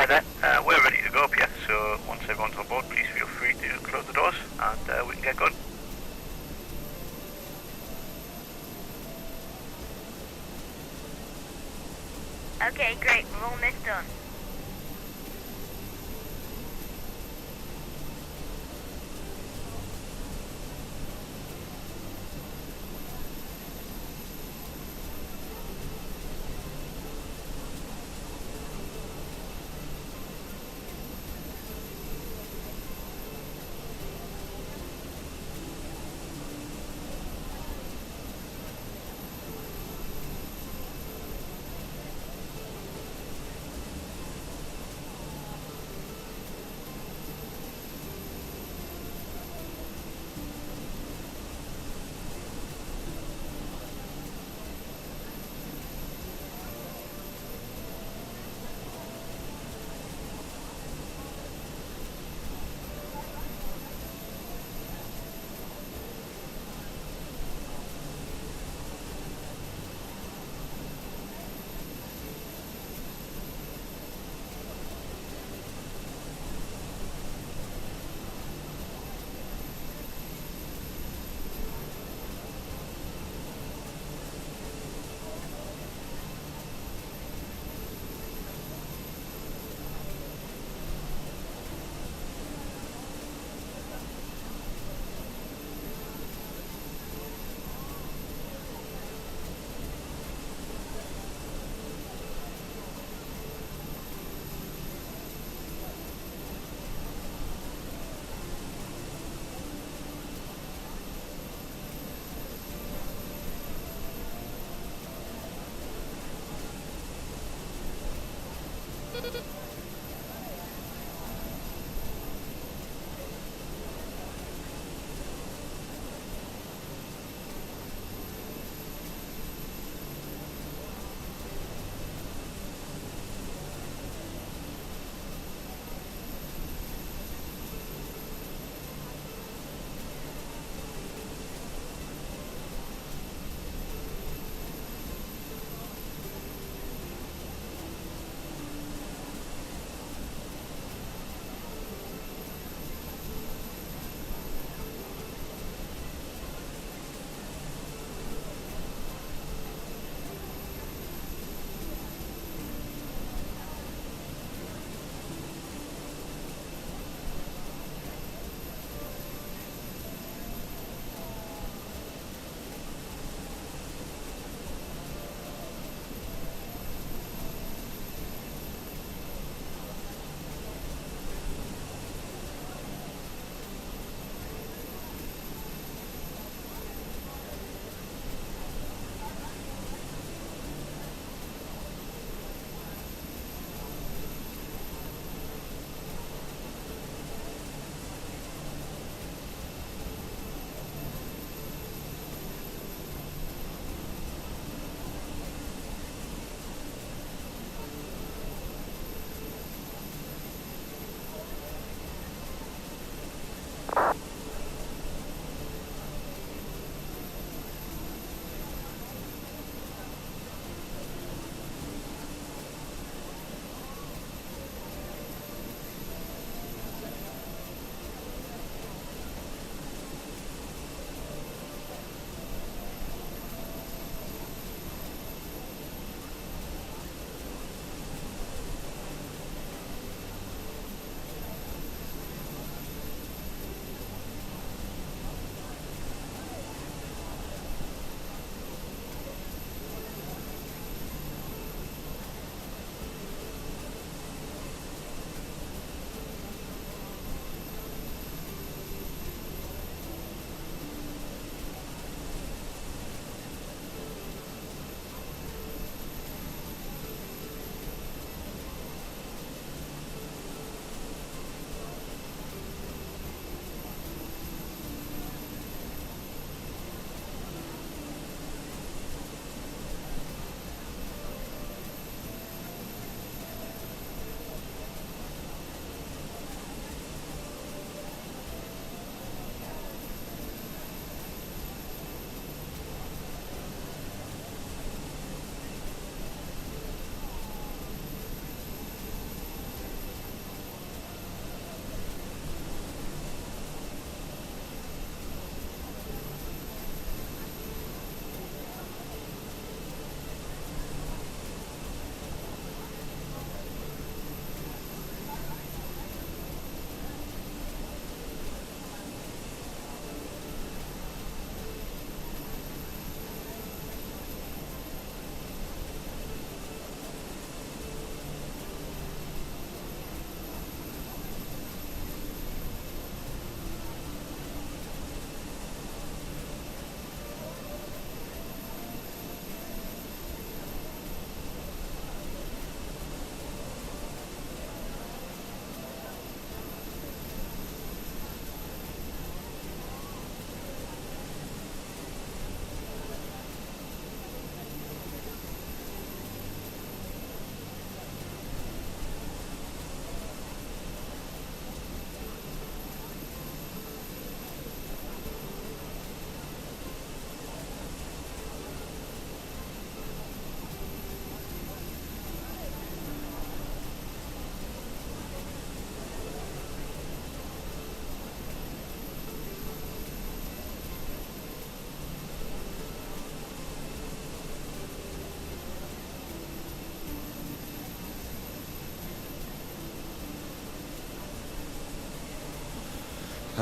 Hi there, we're ready to go up here, so once everyone's on board, please feel free to close the doors and we can get going. Okay, great, we're almost done.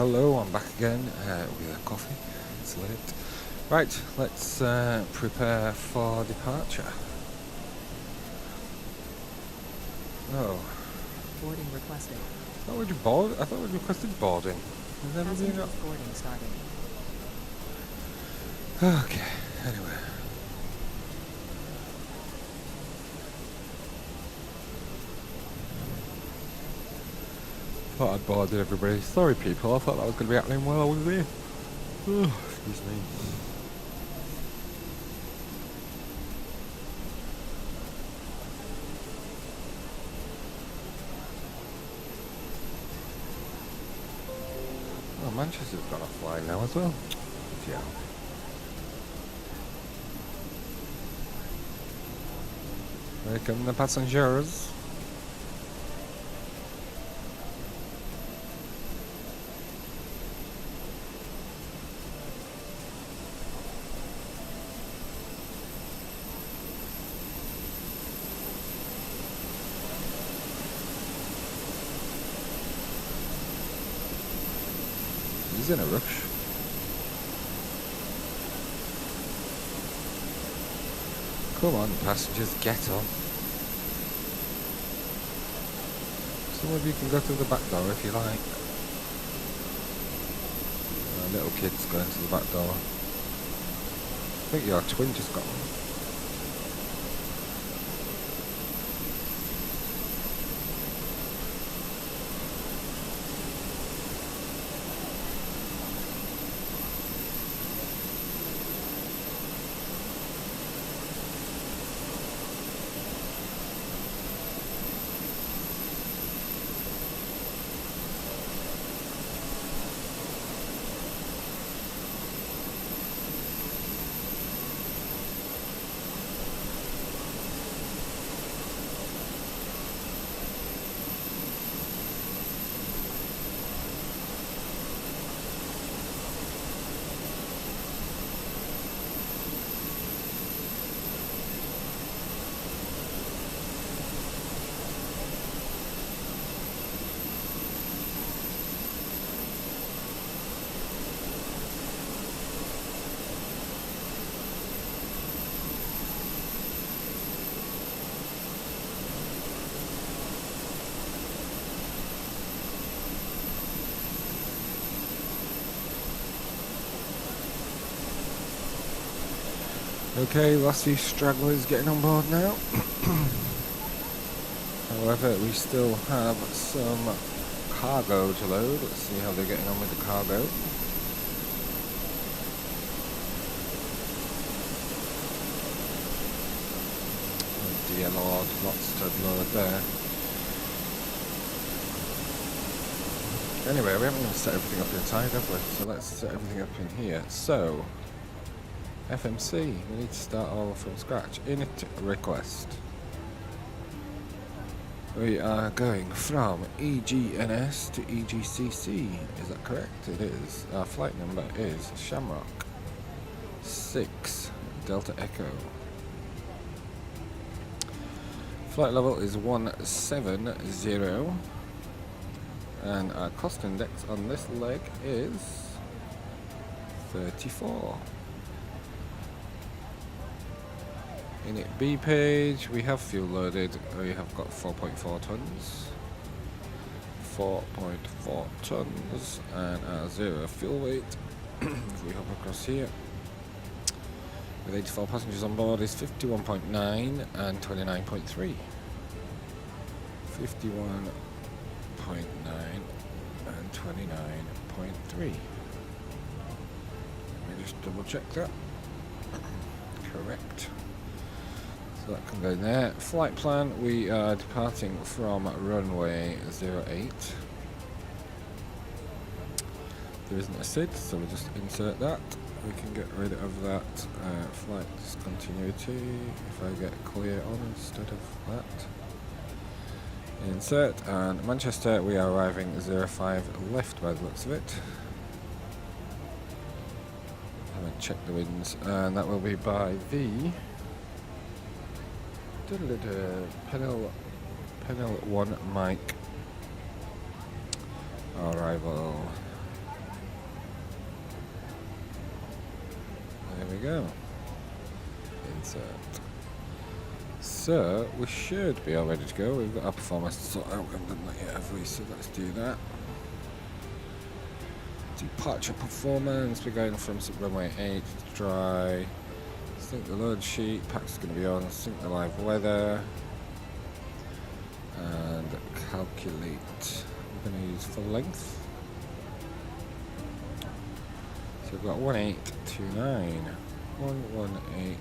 hello, I'm back again with a coffee. It's late. Right, let's prepare for departure. Oh. Boarding requested. I thought we'd requested boarding. Has everything Passengers up? boarding started. Okay, anyway. Thought I'd boarded everybody. Sorry people, I thought that was going to be happening while I was here. Oh, excuse me. Oh, Manchester's gone offline now as well. Yeah. Here come the passengers. He's in a rush. Come on, passengers, get on. Some of you can go through the back door if you like. Little kids going to the back door. I think your twin just got one. Okay, last few stragglers getting on board now. However, we still have some cargo to load. Let's see how they're getting on with the cargo. Oh dear Lord, lots to load there. Anyway, we haven't even set everything up inside, have we? So let's set everything up in here. So, FMC, we need to start all from scratch. Init request. We are going from EGNS to EGCC. Is that correct? It is. Our flight number is Shamrock 6 Delta Echo. Flight level is 170. And our cost index on this leg is 34. Init B page, we have fuel loaded, we have got 4.4 tons. 4.4 tons, and our zero fuel weight, if we hop across here, with 84 passengers on board, is 51.9 and 29.3. 51.9 and 29.3. Let me just double check that. Correct. So that can go there. Flight plan, we are departing from runway 08. There isn't a SID, so we'll just insert that. We can get rid of that flight discontinuity if I get clear on instead of that. Insert, and Manchester, we are arriving 05 left by the looks of it. Haven't checked the winds, and that will be by the Penel 1 Mike. Arrival go. Insert. So we should be all ready to go. We've got our performance to sort out, and not yet, have we? So let's do that. Departure performance. We're going from runway 8 to dry. Sync the load sheet. Pack's going to be on. Sync the live weather. And calculate. We're going to use full length. So we've got 1829. 118.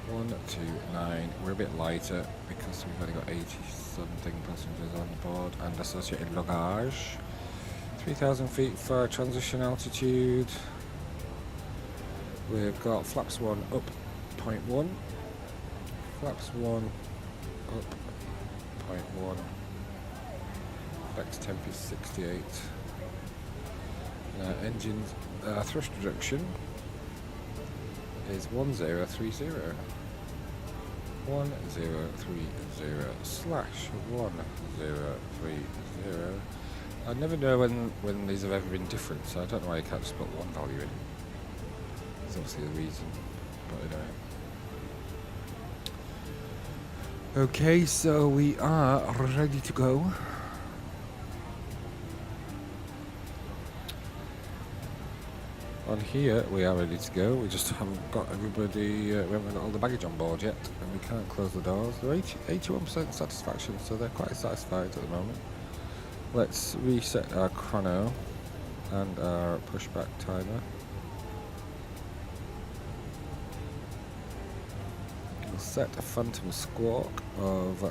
129. We're a bit lighter because we've only got 80 something passengers on board and associated luggage. 3,000 feet for transition altitude. We've got flaps 1 up 0.1. Flaps 1 up 0.1. Flex temp is 68. Engines thrust reduction is 1030. 1030 slash 1030. I never know when these have ever been different, so I don't know why you can't just put one value in. There's obviously a reason, but anyway. Okay, so we are ready to go. On here, we are ready to go. We just haven't got everybody, we haven't got all the baggage on board yet, and we can't close the doors. They're 81% satisfaction, so they're quite satisfied at the moment. Let's reset our chrono and our pushback timer. We'll set a phantom squawk of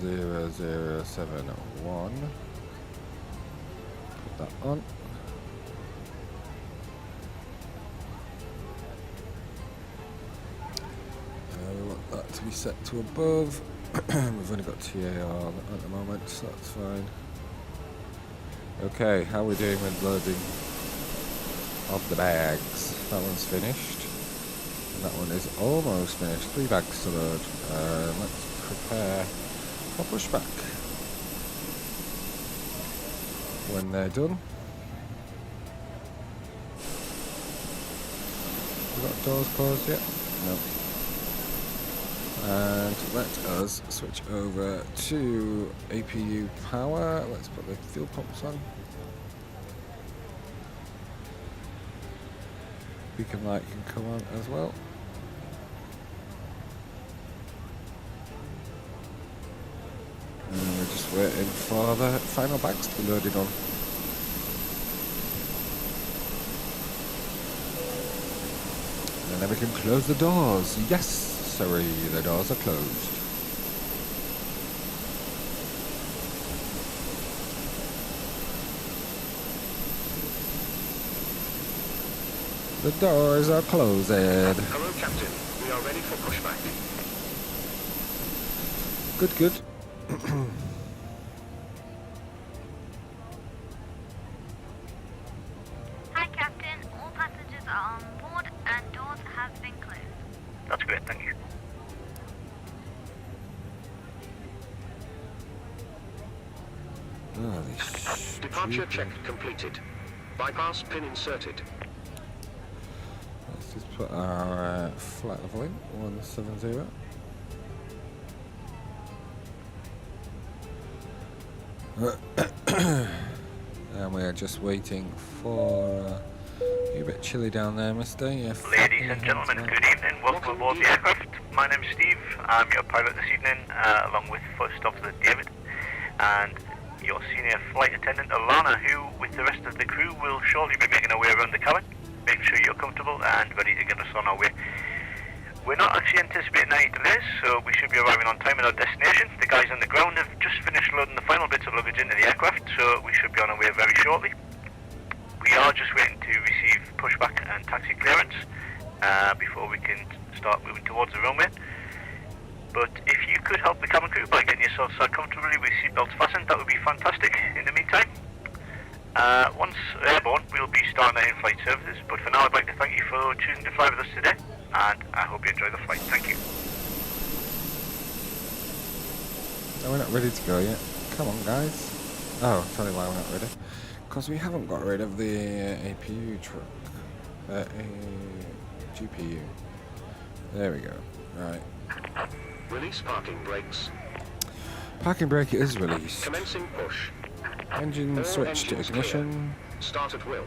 0071. Put that on. We want that to be set to above. We've only got TAR at the moment, so that's fine. Okay, how are we doing with loading of the bags? That one's finished. And that one is almost finished. 3 bags to load. Let's prepare for pushback. When they're done. We got doors closed yet? No. And let us switch over to APU power. Let's put the fuel pumps on. Beacon light can come on as well. And we're just waiting for the final bags to be loaded on. And then we can close the doors. Yes! Sorry, the doors are closed. The doors are closed. Hello, Captain. We are ready for pushback. Good, good. Hi, Captain. All passengers are on board and doors have been closed. That's great, thank you. Oh, Departure check completed. Bypass pin inserted. Let's just put our flight level in, 170. And we are just waiting for... You're a bit chilly down there, mister. Ladies and gentlemen, good evening. Welcome aboard the aircraft. My name's Steve. I'm your pilot this evening, along with First Officer David, and your senior flight attendant Alana, who, with the rest of the crew, will shortly be making our way around the cabin, making sure you're comfortable and ready to get us on our way. We're not actually anticipating any delays, so we should be arriving on time at our destination. The guys on the ground have just finished loading the final bits of luggage into the aircraft, so we should be on our way very shortly. We are just waiting to receive pushback and taxi clearance before we can start moving towards the runway. But if you could help the cabin crew by getting yourselves comfortably with seatbelts fastened, that would be fantastic. In the meantime, once airborne, we'll be starting our in-flight services. But for now, I'd like to thank you for choosing to fly with us today, and I hope you enjoy the flight. Thank you. No, we're not ready to go yet. Come on, guys. Oh, I'll tell you why we're not ready. Because we haven't got rid of the APU truck. GPU. There we go. Right. Release parking brakes. Parking brake is released. Commencing push. Engine All switch to engines ignition. clear. Start at will.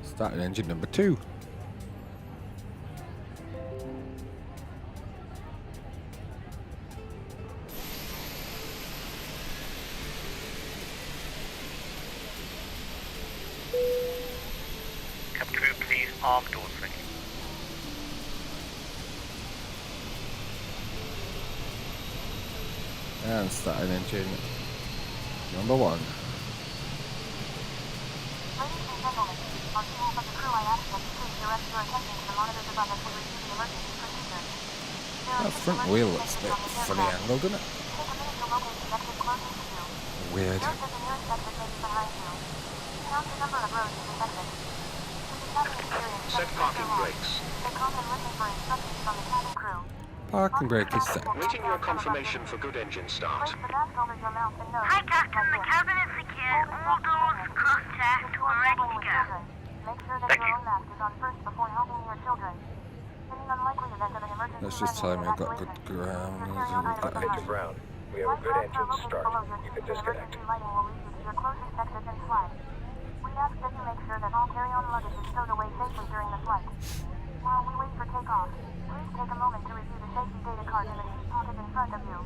Starting engine number 2. Cabin crew, please arm doors ready. And starting engine number 1. Ladies and gentlemen, on behalf of the crew, I ask that you please direct your attention to the monitors above as we review the emergency procedures. There are That 6 front emergency wheel looks a exits bit on the funny aircraft. angled, doesn't it? Take a minute to locate the exit closest to you. Weird. Note that the nearest exit may be behind you. Count the number of rows to the exit. Should the cabin experience Set any parking pressure loss, brakes. stay calm and listen for instructions from the cabin crew. Parking brake is set. Waiting your confirmation for good engine start. Place the mask over your mouth and nose. Hi, Captain. The like this. cabin is secure. All doors, cross checked. We're ready to go. Make sure that Thank your you. own mask is on first before helping your children. In the unlikely event of an emergency Let's just tell him I've got good evacuation, ground. your carry-on items Got are engine. marked. ground. We Light masts are located below your seat and emergency lighting will lead you to your closest exit and flight. We ask that you make sure that all carry-on luggage is stowed away safely during the flight. While we wait for takeoff, please take a moment to review the safety data card in the seat pocket in front of you.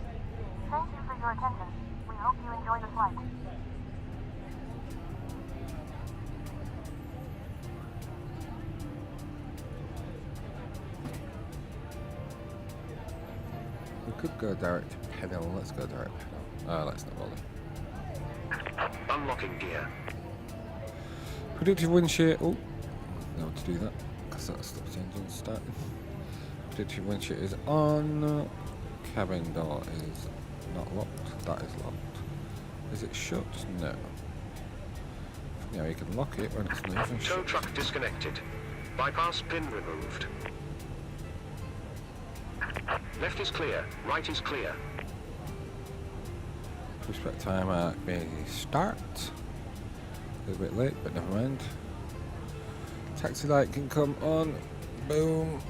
Thank you for your attention. We hope you enjoy the flight. We could go direct to pedal. Let's go direct pedal. Let's not bother. Unlocking gear. Predictive wind shear. Oh, no, to do that because that stops the engine starting. Predictive wind shear is on. Cabin door is not locked. That is locked. Is it shut? No. Yeah, you can lock it when it's not even Tow shut. truck disconnected. Bypass pin removed. Left is clear. Right is clear. Pushback timer may start. A little bit late, but never mind. Taxi light can come on. Boom.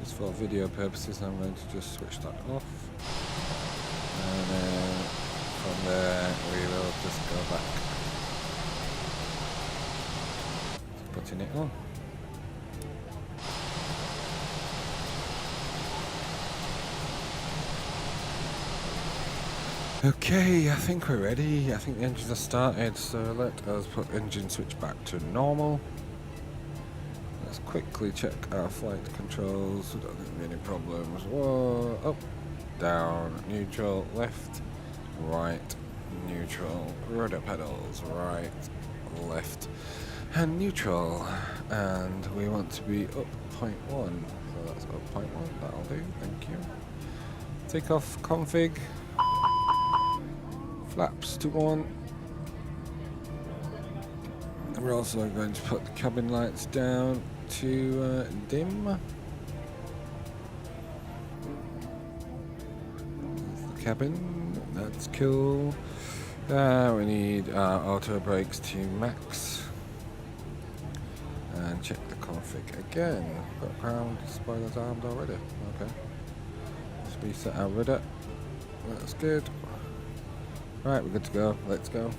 Just for video purposes, I'm going to just switch that off. And then from there, we will just go back to putting it on. Okay, I think we're ready. I think the engines are started, so let us put engine switch back to normal. Let's quickly check our flight controls. We don't think there'll be any problems. Whoa, up, down, neutral, left, right, neutral, rudder pedals, right, left, and neutral. And we want to be up 0.1, so that's up 0.1, that'll do, thank you. Takeoff config. Flaps to 1. And we're also going to put the cabin lights down to dim. There's the cabin, that's cool. We need our auto brakes to max. And check the config again. Got ground spoilers armed already. Okay. Let's reset our rudder. That's good. Right, we're good to go. Let's go.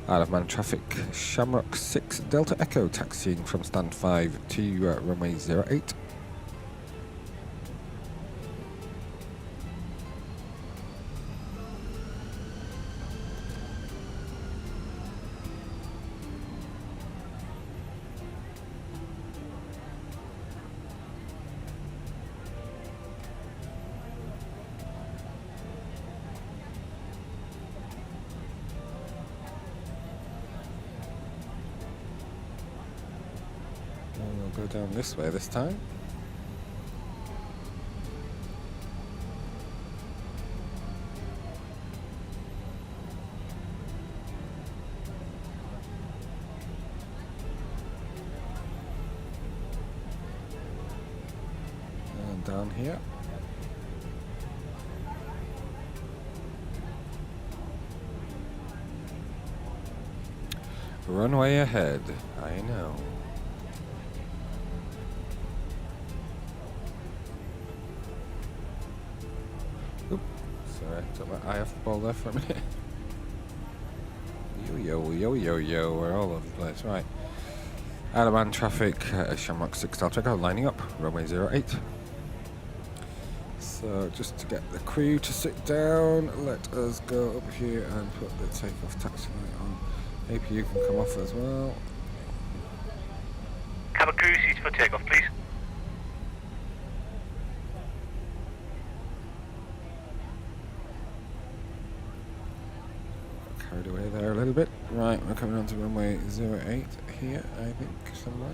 Isle of Man traffic, Shamrock 6 Delta Echo taxiing from stand 5 to runway 08. go down this way this time. And down here. Runway ahead, I know. Oop, sorry, I took my eye off the ball there for a minute. Yo, we're all over the place, right. Alaman traffic, Shamrock 6 Delta Echo lining up, runway 08. So just to get the crew to sit down, let us go up here and put the takeoff taxi light on. Maybe you can come off as well. Cabin crew, seats for takeoff, please. Carried away there a little bit. Right, we're coming on to runway 08 here, I think, somewhere.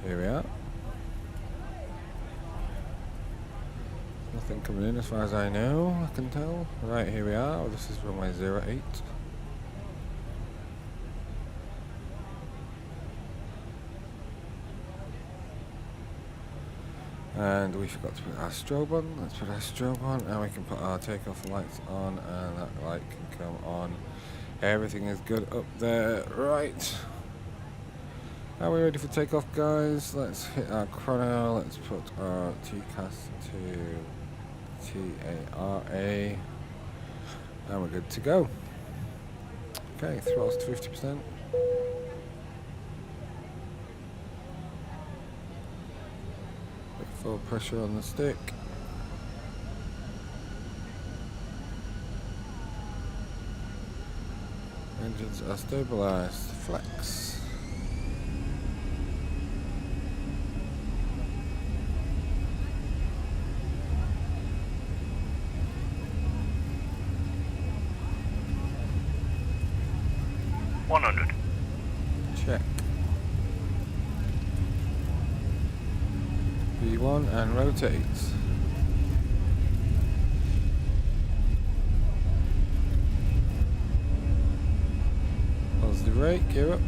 Here we are. Nothing coming in as far as I know, I can tell. Right, here we are. This is runway 08. And we forgot to put our strobe on. Let's put our strobe on, and we can put our takeoff lights on, and that light can come on. Everything is good up there. Right. Are we ready for takeoff, guys? Let's hit our chrono. Let's put our TCAS to TARA. And we're good to go. Okay, throttles to 50%. Full pressure on the stick. Engines are stabilized. Flex. Check. V1 and rotate. Positive rate, gear up.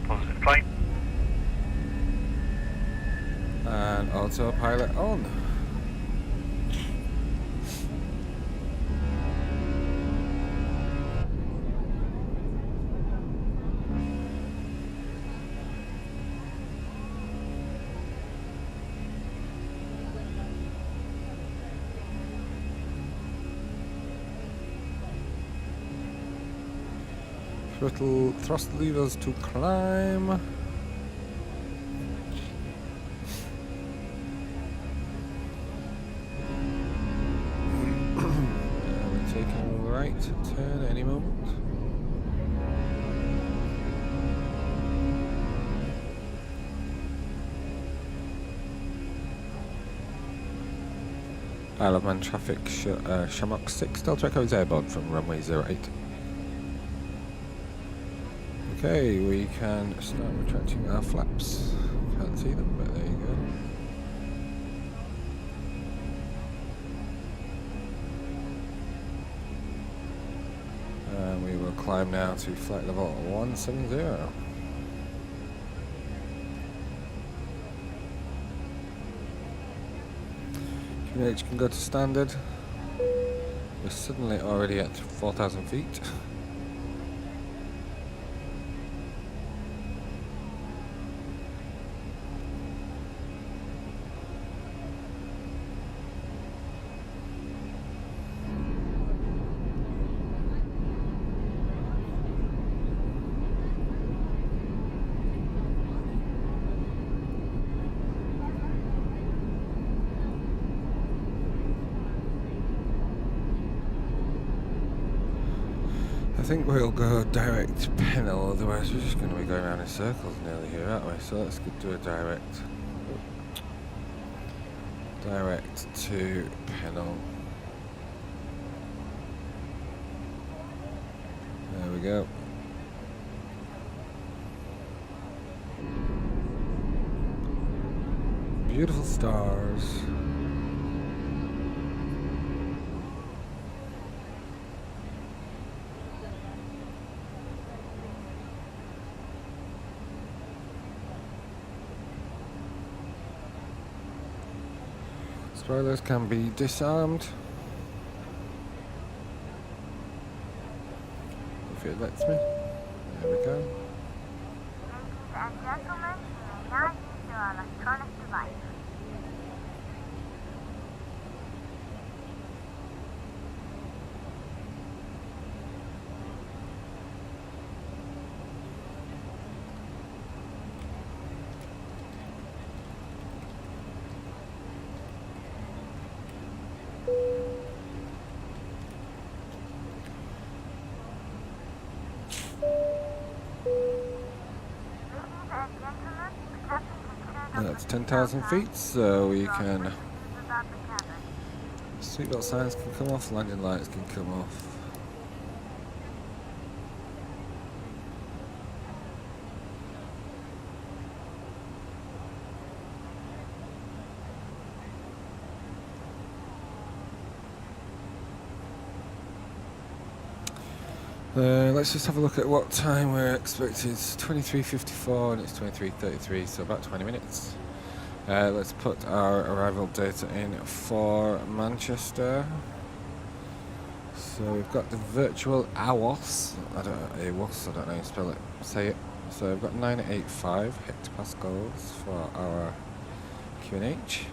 Positive flight. And autopilot on. Throttle thrust levers to climb. We're taking a right turn any moment. Isle of Man traffic, Shamrock 6 Delta Echo is airborne from runway 08. Okay, we can start retracting our flaps. Can't see them, but there you go. And we will climb now to flight level 170. QNH can go to standard. We're suddenly already at 4,000 feet. I think we'll go direct Pennell, otherwise we're just going to be going around in circles nearly here, aren't we? So let's do a direct to Pennell. There we go. Beautiful stars. Spoilers can be disarmed if it lets me. There we go. Ladies and gentlemen, you may now use your electronic device. That's 10,000 feet, so we can. Seatbelt signs can come off, landing lights can come off. Let's just have a look at what time we're expected. It's 23:54 and it's 23:33, so about 20 minutes. Let's put our arrival data in for Manchester. So we've got the virtual AWOS. I don't know how you spell it. Say it. So we've got 985 hectopascals for our QNH.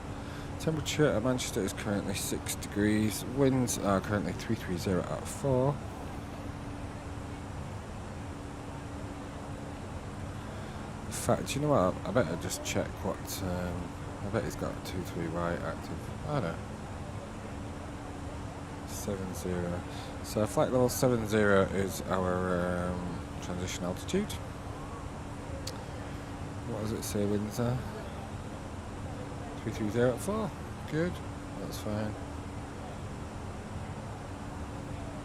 Temperature at Manchester is currently 6 degrees. Winds are currently 330 at 4. In fact, you know what? I better just check what. I bet he's got 23Y active. I don't know. 70. So flight level 70 is our transition altitude. What does it say winds are? 330 at 4. Good. That's fine.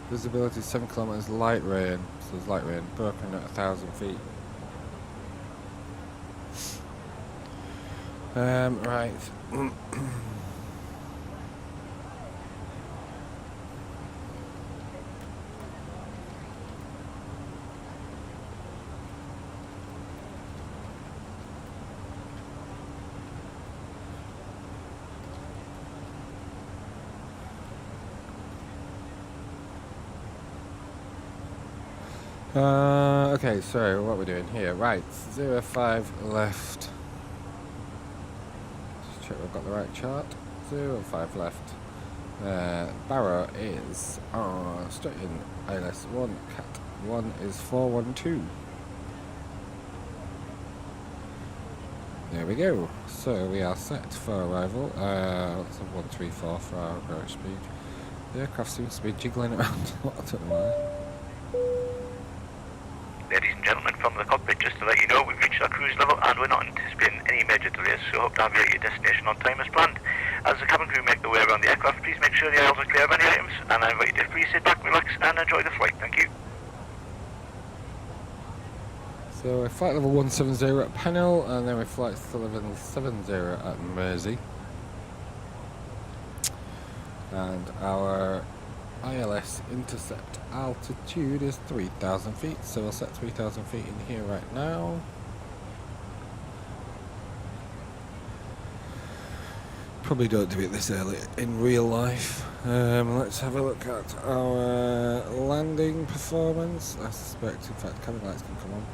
Visibility 7 kilometers. Light rain. So there's light rain. Broken at 1,000 feet. Right. Okay, so what we're doing here, right, 05 left. Just check we've got the right chart. 05 left. Barrow is straight in ILS 1, Cat 1 is 412. There we go. So we are set for arrival. Let's have 134 for our approach speed. The aircraft seems to be jiggling around. I don't know why. Ladies and gentlemen, from the cockpit, just to let you know, we've reached our cruise level and we're not anticipating any major delays, so hope to have you at your destination on time as planned. As the cabin crew make their way around the aircraft, please make sure the aisles are clear of any items, and I invite you to please sit back, relax, and enjoy the flight. Thank you. So flight level 170 at Pennell, and then we flight level 70 at Mersey. And our ILS intercept altitude is 3,000 feet, so we'll set 3,000 feet in here right now. Probably don't do it this early in real life. Let's have a look at our landing performance. I suspect, in fact, cabin lights can come on.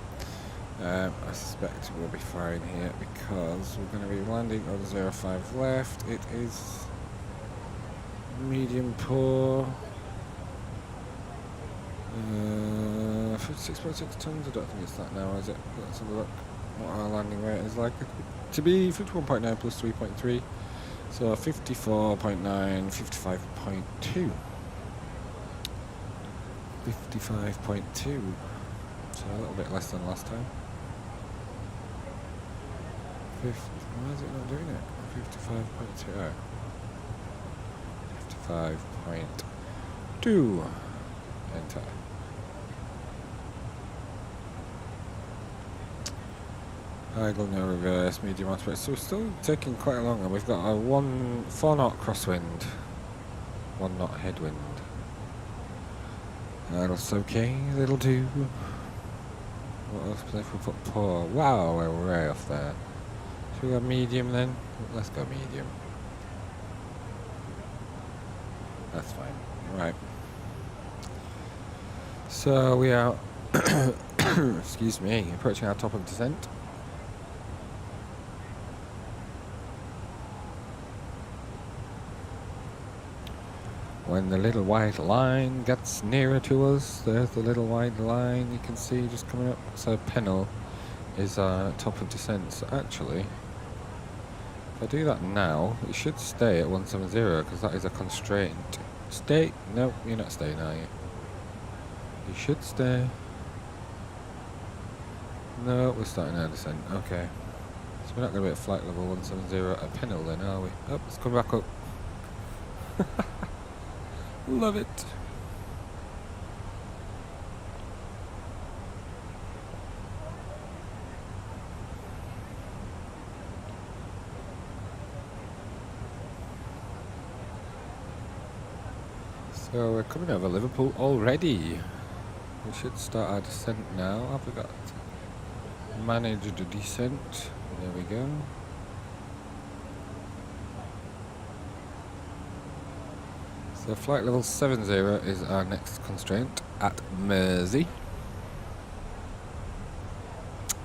I suspect we'll be fine here because we're going to be landing on 05 left. It is medium poor. 56.6 tons, I don't think it's that now, is it? Let's have a look what our landing rate is likely to be. 51.9 plus 3.3, so 54.9, 55.2. 55.2, so a little bit less than last time. Why is it not doing it? 55.2. 55.2. Enter. Idle, no reverse, medium aspect. So we're still taking quite a long one. We've got a 4 knot crosswind, 1 knot headwind. That's okay, that'll do. What else if we put poor? Wow, we're way off there. Should we go medium then? Let's go medium. That's fine. Right. So we are, excuse me, approaching our top of descent. When the little white line gets nearer to us, there's the little white line you can see just coming up. So Pennell is our top of descent. So actually, if I do that now, it should stay at 170 because that is a constraint. Stay? No, you're not staying, are you? You should stay. No, we're starting our descent. Okay. So we're not going to be at flight level 170 at Pennell then, are we? Oh, let's come back up. Love it. So we're coming over Liverpool already. We should start our descent now. Have we got managed a descent? There we go. So flight level 70 is our next constraint at Mersey.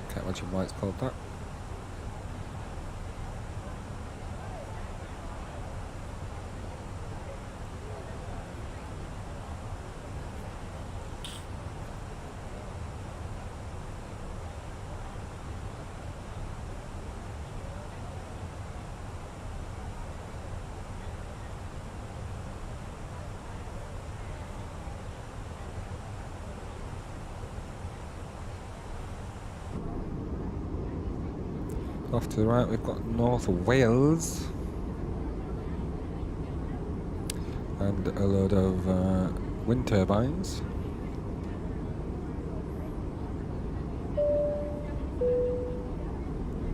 Can't imagine why it's called that. Off to the right we've got North Wales and a load of wind turbines.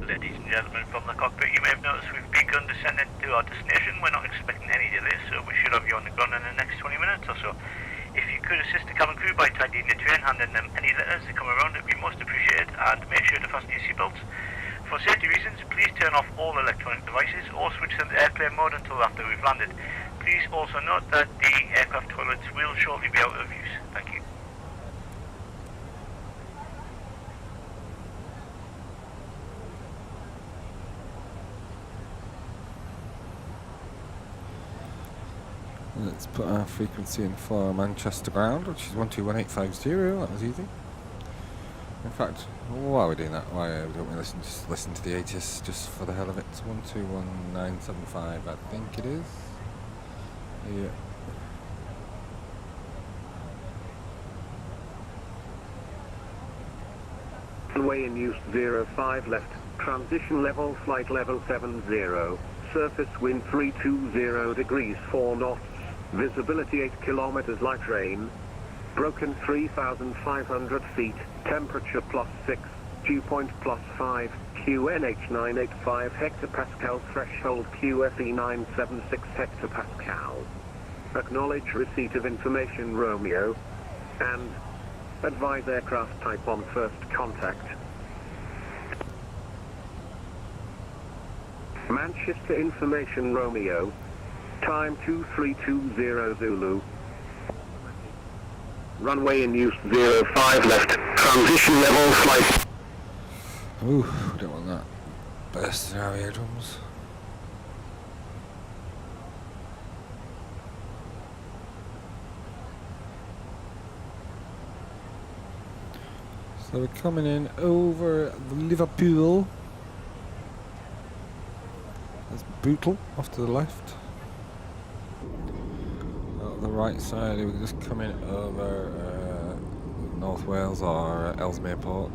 Ladies and gentlemen from the cockpit, you may have noticed we've begun descending to our destination. We're not expecting any delays, so we should have you on the ground in the next 20 minutes or so. If you could assist the cabin crew by tidying the train, handing them any letters that come around, it would be most appreciated, and make sure to fasten your seatbelts. For safety reasons, please turn off all electronic devices or switch them to airplane mode until after we've landed. Please also note that the aircraft toilets will shortly be out of use. Thank you. Let's put our frequency in for Manchester ground, which is 121850. That was easy. In fact, why are we doing that? Why don't we just listen to the ATIS just for the hell of it? It's 121975, I think it is. Yeah. Runway in use 05 left. Transition level flight level 70. Surface wind 320 degrees 4 knots. Visibility 8 kilometers light rain. Broken 3,500 feet. Temperature +6. Dew point +5. QNH985 hectopascal. Threshold QFE 976 hectopascal. Acknowledge receipt of information Romeo. And advise aircraft type on first contact. Manchester information Romeo. Time 2320 Zulu. Runway in use 05 left. Transition level flight. Ooh, don't want that. Burst in our eardrums. So we're coming in over Liverpool. That's Bootle off to the left. On the right side, we're just coming over North Wales or Ellesmere Port.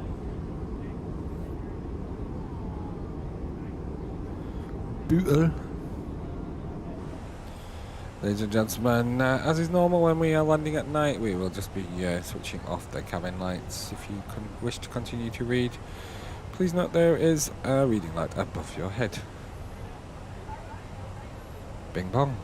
Bootle. Ladies and gentlemen, as is normal when we are landing at night, we will just be switching off the cabin lights. If you wish to continue to read Please note there is a reading light above your head. Bing bong.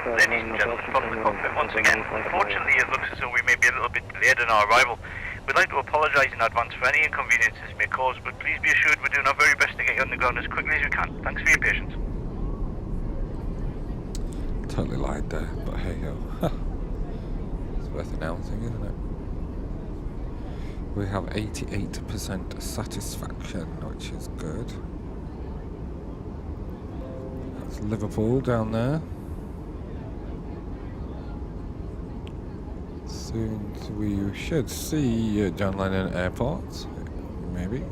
Ladies and gentlemen, from the cockpit once again, unfortunately it looks as though we may be a little bit delayed in our arrival. We'd like to apologise in advance for any inconvenience this may cause, but please be assured we're doing our very best to get you on the ground as quickly as we can. Thanks for your patience. Totally lied there, but hey ho. It's worth announcing, isn't it? We have 88% satisfaction, which is good. That's Liverpool down there. Soon we should see John Lennon Airport, maybe.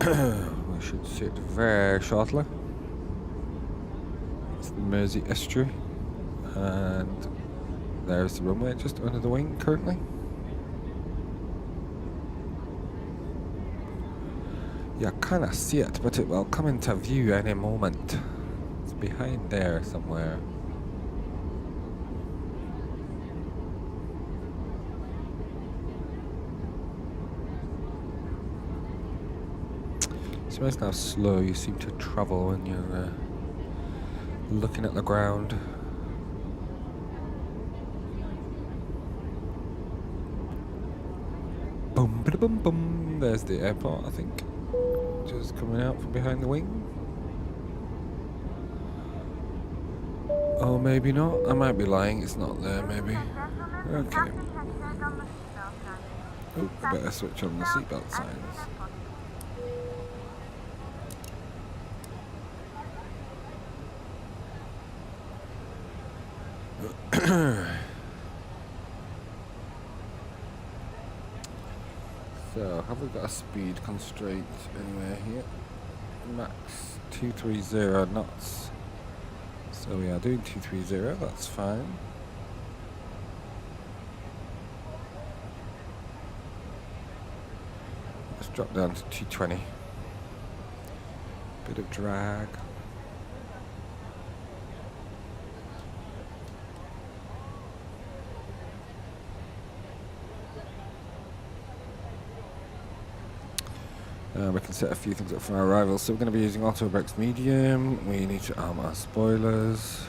We should see it very shortly. It's the Mersey Estuary, and there's the runway just under the wing currently. You kind of see it, but it will come into view any moment. It's behind there somewhere. It's amazing how slow you seem to travel when you're looking at the ground. Boom, ba boom, boom. There's the airport, I think. Just coming out from behind the wing. Oh, maybe not. I might be lying. It's not there, maybe. Okay. Oh, I better switch on the seatbelt signs. So, have we got a speed constraint anywhere here? Max 230 knots. So we are doing 230, that's fine. Let's drop down to 220. Bit of drag. We can set a few things up for our arrival. So we're going to be using auto brakes medium. We need to arm our spoilers.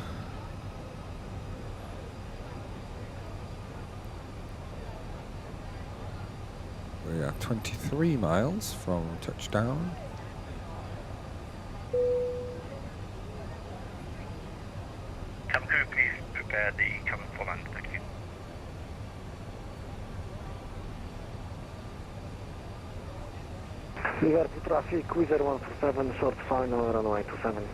We are 23 miles from touchdown. Cabin crew, please prepare the cabin for land. Thank you. Clear to traffic, Wizard 147, short final, runway 27.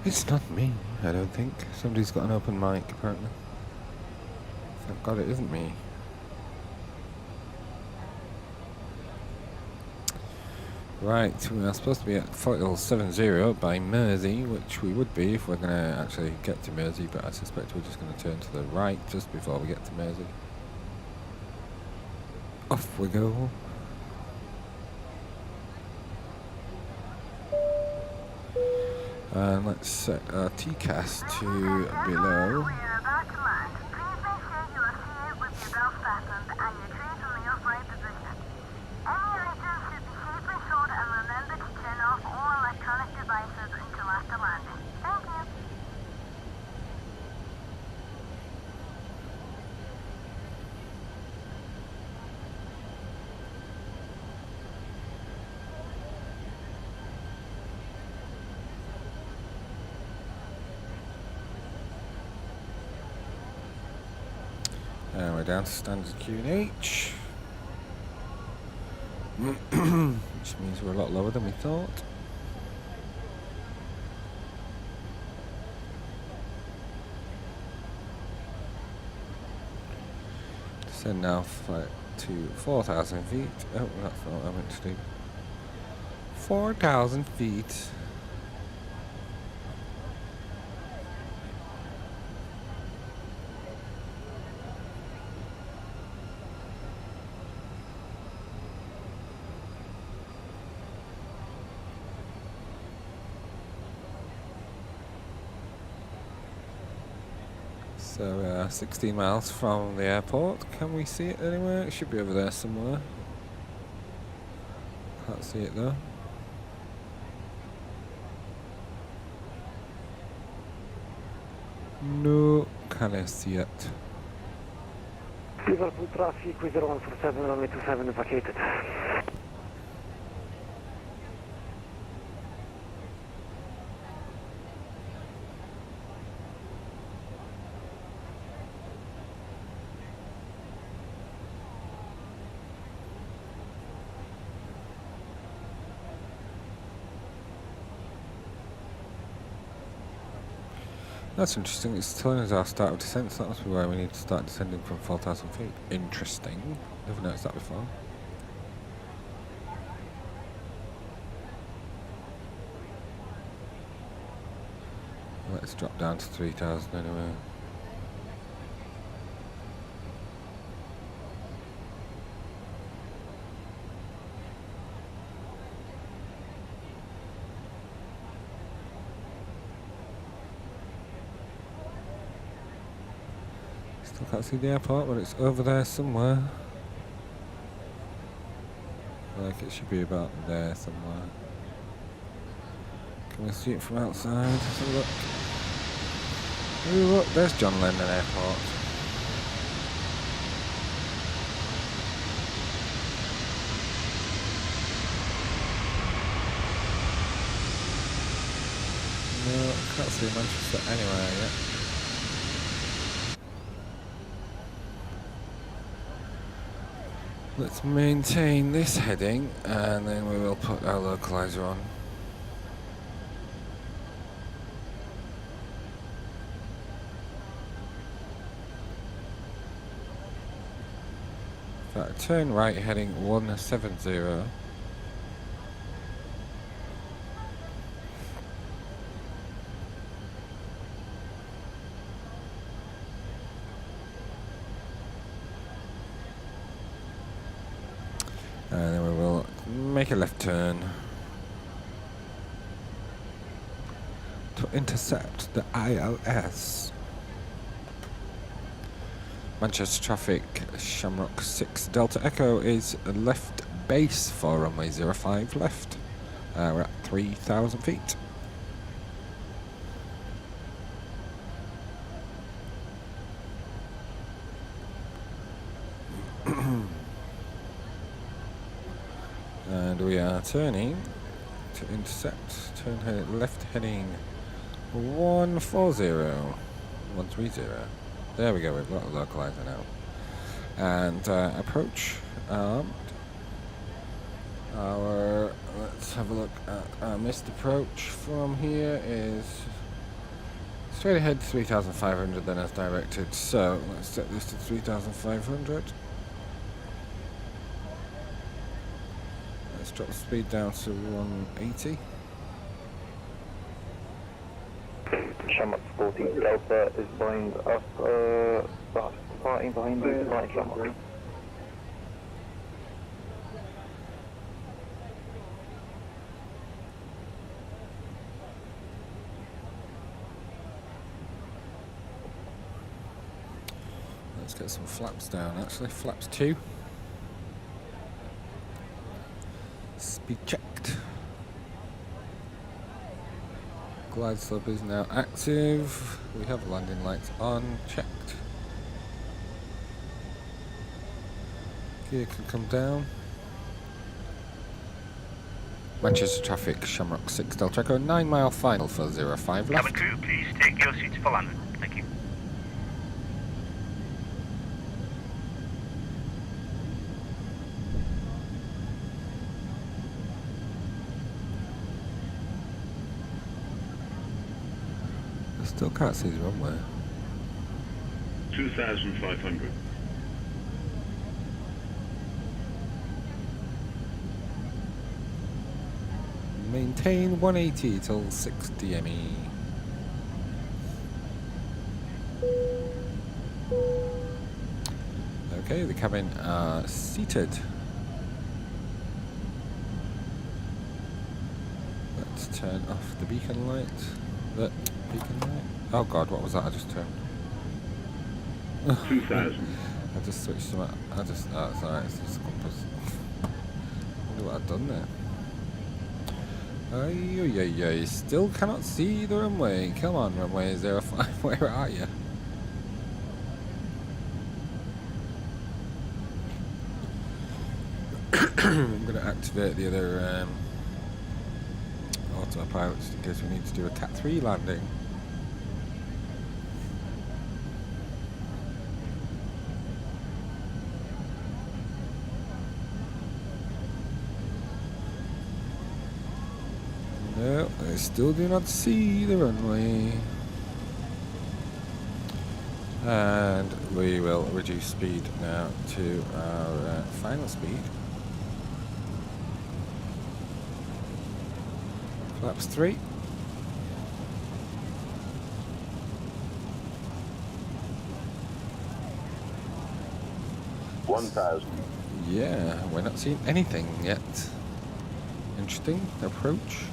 It's not me, I don't think. Somebody's got an open mic, apparently. Thank God it isn't me. Right, we are supposed to be at Foil 70 by Mersey, which we would be if we're going to actually get to Mersey, but I suspect we're just going to turn to the right just before we get to Mersey. Off we go. And let's set our TCAS to below. We are about to land. Please make sure you are seated with your belts fastened and your trays in the upright position. Any items should be safely stored, and remember to turn off all electronic devices until after landing. Thank you. And we're down to standard Q&H. Which means we're a lot lower than we thought. Send now flight to 4,000 feet. Oh, that's not what I meant to do. 4,000 feet. So 16 miles from the airport. Can we see it anywhere? It should be over there somewhere. Can't see it though. No, can I see it? Liverpool traffic with 0147 runway 27 vacated. That's interesting. It's telling us our start of descent, so that must be where we need to start descending from 4,000 feet. Interesting. Never noticed that before. Let's drop down to 3,000 anyway. Still can't see the airport, but it's over there somewhere. Like it should be about there somewhere. Can we see it from outside? Let's have a look. Ooh, look, there's John Lennon Airport. No, I can't see Manchester anywhere yet. Let's maintain this heading and then we will put our localizer on. In fact, turn right heading 170. And then we will make a left turn to intercept the ILS. Manchester traffic, Shamrock 6 Delta Echo is left base for runway 05 left. We're at 3,000 feet. And we are turning to intercept. Turn left heading 140, 130. There we go, we've got a localizer now. And approach armed. Let's have a look at our missed approach from here is straight ahead 3,500 then as directed. So let's set this to 3,500. Let's drop the speed down to 180. Shamrock 40 Delta is lined up, starting behind the right Shamrock. Let's get some flaps down actually, flaps 2. Speed checked. Glide slope is now active. We have landing lights on, checked. Gear can come down. Manchester traffic, Shamrock 6 Delta Echo, 9 mile final for 05 left. Cabin crew, please take your seats for landing. Thank you. Still can't see the runway. 2,500. Maintain 180 till 6 DME. Okay, the cabin are seated. Let's turn off the beacon light. The beacon light? Oh god, what was that I just turned? 2000. I just switched to my... oh, it's alright, it's just a compass. Wonder what I've done there. Ay, still cannot see the runway. Come on, runway 05, where are you? I'm going to activate the other autopilot just in case we need to do a Cat 3 landing. No, I still do not see the runway. And we will reduce speed now to our final speed. Flaps 3. Yeah, we're not seeing anything yet. Interesting approach.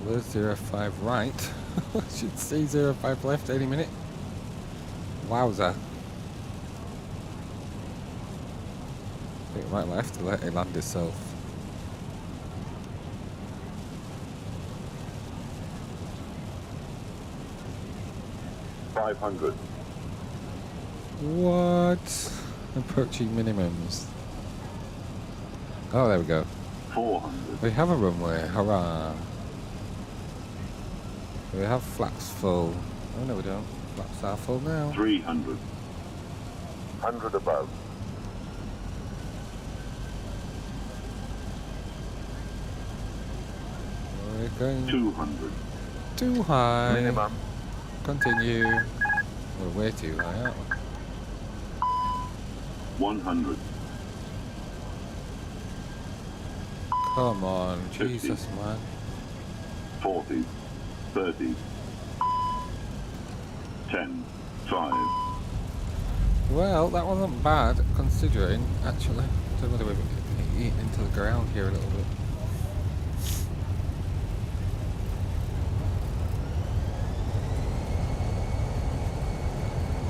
Where's 05 right? Should see 05 left any minute. Wowza. I think we might have to let it land itself. What? Approaching minimums. Oh, there we go. 400. We have a runway. Hurrah. We have flaps full. Oh, no, we don't. Flaps are full now. 300. 100 above. We're going 200. too high. Minimum. Continue. We're way too high, aren't we? 100. Come on, 50. Jesus, man. 40. 30. 10. 5. Well, that wasn't bad, considering, actually. I don't know whether we've eaten into the ground here a little bit.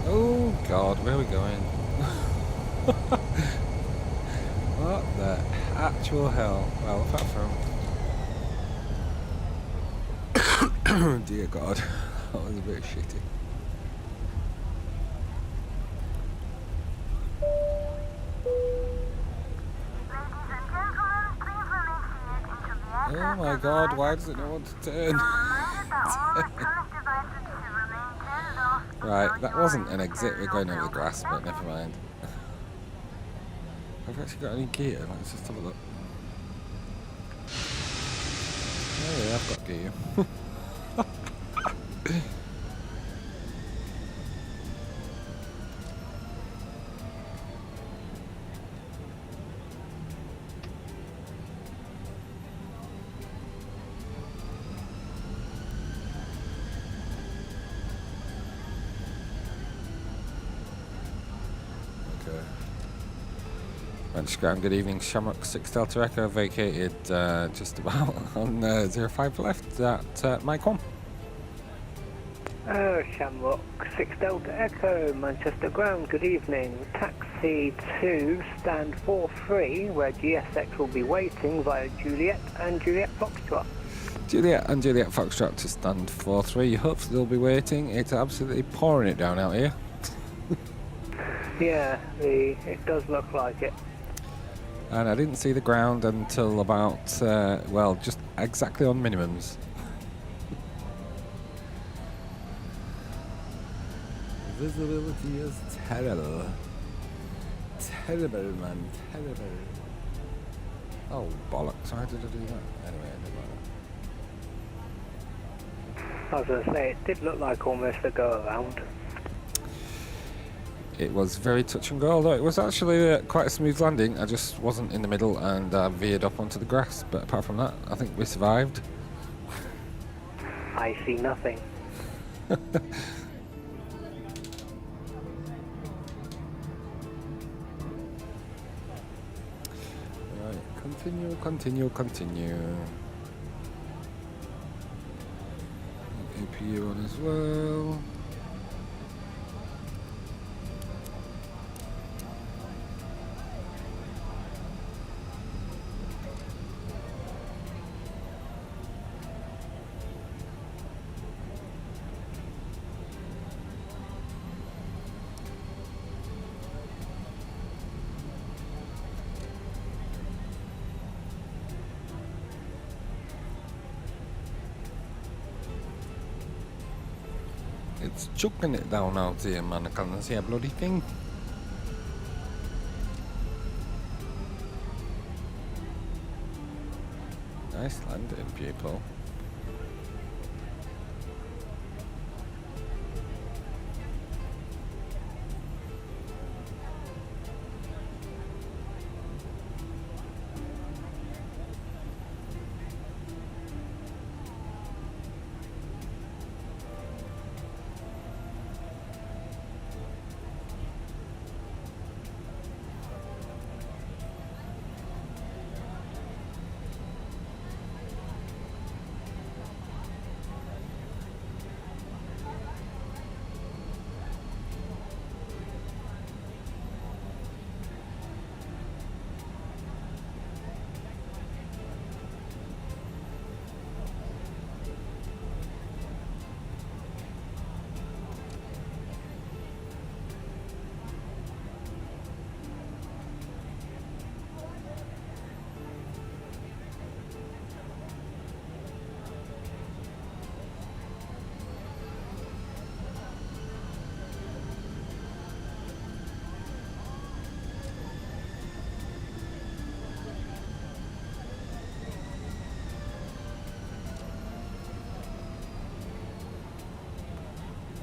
Oh, God, where are we going? What the actual hell? Well, apart from... Dear God, that was a bit shitty. Oh my God, why does it not want to turn? Right, that wasn't an exit, we're going over the grass, but never mind. I've actually got any gear, let's just have a look. Oh yeah, I've got gear. Ground, good evening. Shamrock 6 Delta Echo vacated just about on 05 left at Mike 1. Shamrock 6 Delta Echo, Manchester Ground, good evening. Taxi to stand 43, where GSX will be waiting via Juliet and Juliet Foxtrot. Juliet and Juliet Foxtrot to stand 43. Hopefully they'll be waiting. It's absolutely pouring it down out here. Yeah, it does look like it. And I didn't see the ground until about, well, just exactly on minimums. Visibility is terrible. Terrible, man. Terrible. Oh, bollocks. Why did I do that? Anyway, I did I was going to say, it did look like almost a go-around. It was very touch and go, although it was actually quite a smooth landing. I just wasn't in the middle and veered up onto the grass. But apart from that, I think we survived. I see nothing. Right, continue. APU on as well. It's chucking it down out here, man. I can't see a bloody thing. Nice landing, people.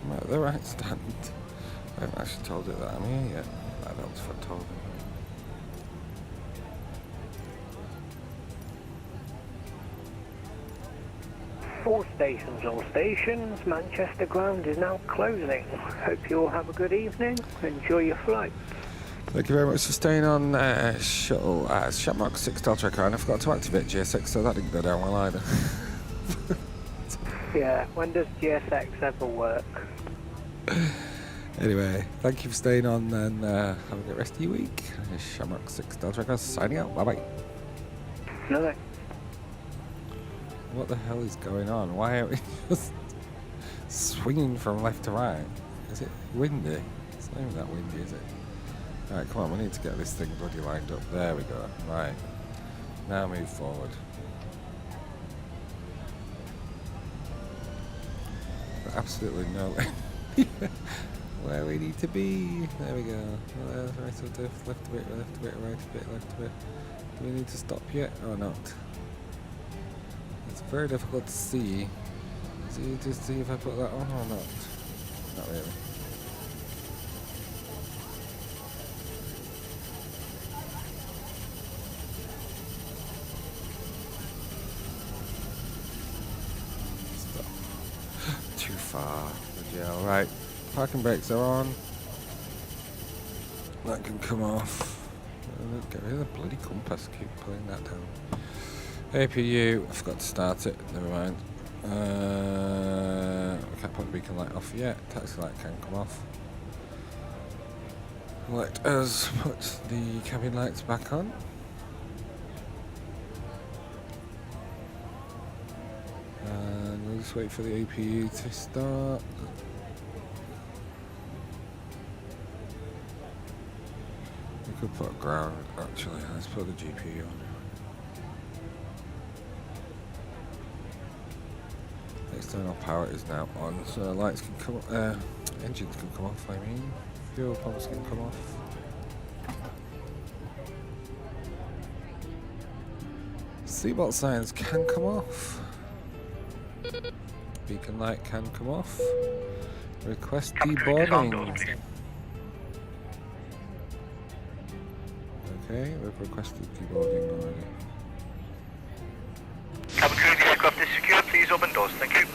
I'm at the right stand. I haven't actually told it that I'm here yet. That helps if I told him. All stations. Manchester ground is now closing. Hope you all have a good evening. Enjoy your flight. Thank you very much for staying on shuttle Shamrock 6 Delta Echo, and I forgot to activate GSX, so that didn't go down well either. Yeah, when does GSX ever work? Anyway, thank you for staying on, and have a good rest of your week. Shamrock 6 Delta Echo signing out. Bye bye. No. What the hell is going on? Why are we just swinging from left to right? Is it windy? It's not even that windy, is it? Right, come on, we need to get this thing bloody lined up. There we go. Right. Now move forward. Got absolutely no where we need to be. There we go. Right of the left a bit, left a bit, right a bit, left a bit. Do we need to stop yet or not? It's very difficult to see. See, just see if I put that on or not. Not really. Stop. Too far. Yeah, right. Parking brakes are on. That can come off. Get rid of the bloody compass. Keep pulling that down. APU, I forgot to start it, never mind. I can't put the beacon light off yet, taxi light can come off. Let us put the cabin lights back on. And we'll just wait for the APU to start. We could put ground, actually, let's put the GPU on. External power is now on, so lights can come, engines can come off, I mean, fuel pumps can come off. Seatbelt signs can come off. beacon light can come off. Request Cabin crew, disarm doors, deboarding. please. Okay, we've requested deboarding already. Cabin crew, the aircraft is secure. Please open doors. Thank you.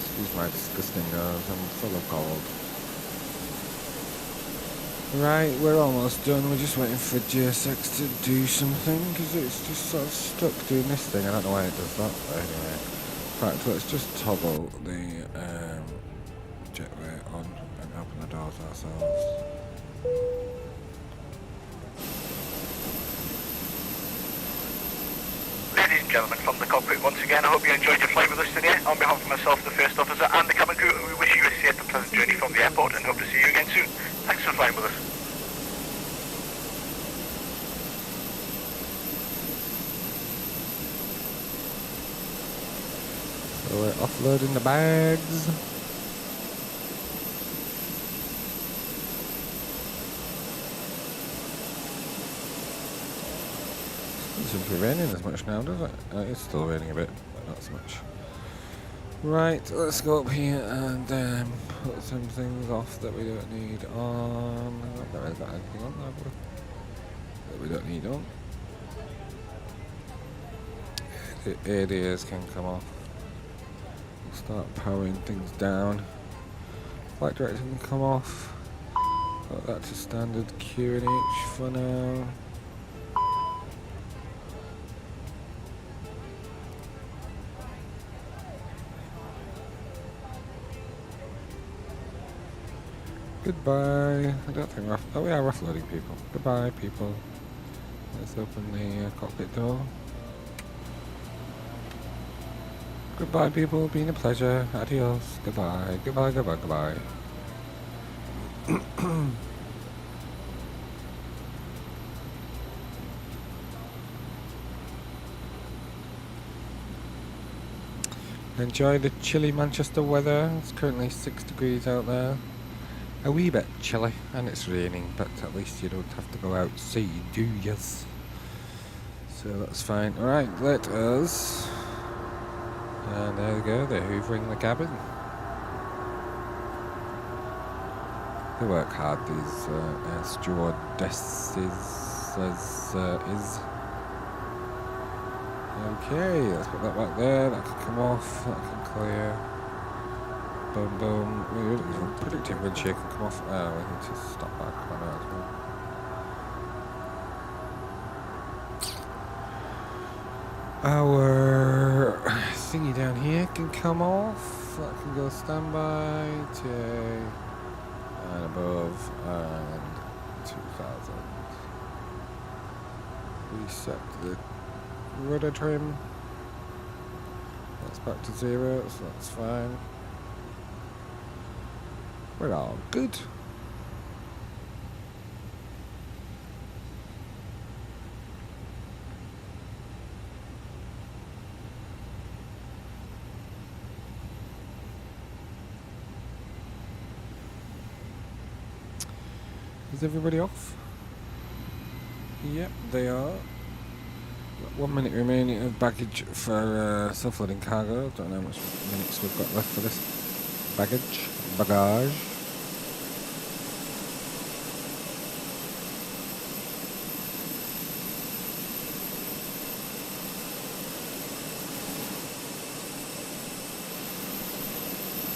Excuse my disgusting nose, I'm full of cold. Right, we're almost done. We're just waiting for GSX to do something because it's just sort of stuck doing this thing. I don't know why it does that, but anyway. In fact, let's just toggle the jetway on and open the doors ourselves. Ladies and gentlemen, from the cockpit once again, I hope you enjoyed your flight with us today. On behalf of myself, the first officer, and the cabin crew, we wish you a safe and pleasant journey from the airport and hope to see you again soon. Thanks for flying with us. So we're offloading the bags. Doesn't seem to be raining as much now, does it? It's still raining a bit, but not so much. Right, let's go up here and put some things off that we don't need on. I've not really got anything on there, that we don't need on. The ADAs can come off. We'll start powering things down. Flight director can come off. Got that to standard QNH for now. Goodbye. I don't think we're off. Oh, we are offloading people. Goodbye, people. Let's open the cockpit door. Goodbye, people. Been a pleasure. Adios. Goodbye. Goodbye, goodbye, goodbye. Enjoy the chilly Manchester weather. It's currently 6 degrees out there. A wee bit chilly, and it's raining, but at least you don't have to go outside, do yous? So that's fine. Alright, let us. And there we go, they're hoovering the cabin. They work hard, these air stewardesses, as is. Okay, let's put that back there, that can come off, that can clear. Boom, boom. We're predicting wind shear can come off. We need to stop back on that as well. Our thingy down here can come off. That can go standby, TA, and above, and 2000. Reset the rudder trim. That's back to 0, so that's fine. We're all good. Is everybody off? Yep, they are. Got 1 minute remaining of baggage for self-loading cargo. Don't know how much minutes we've got left for this bagage. At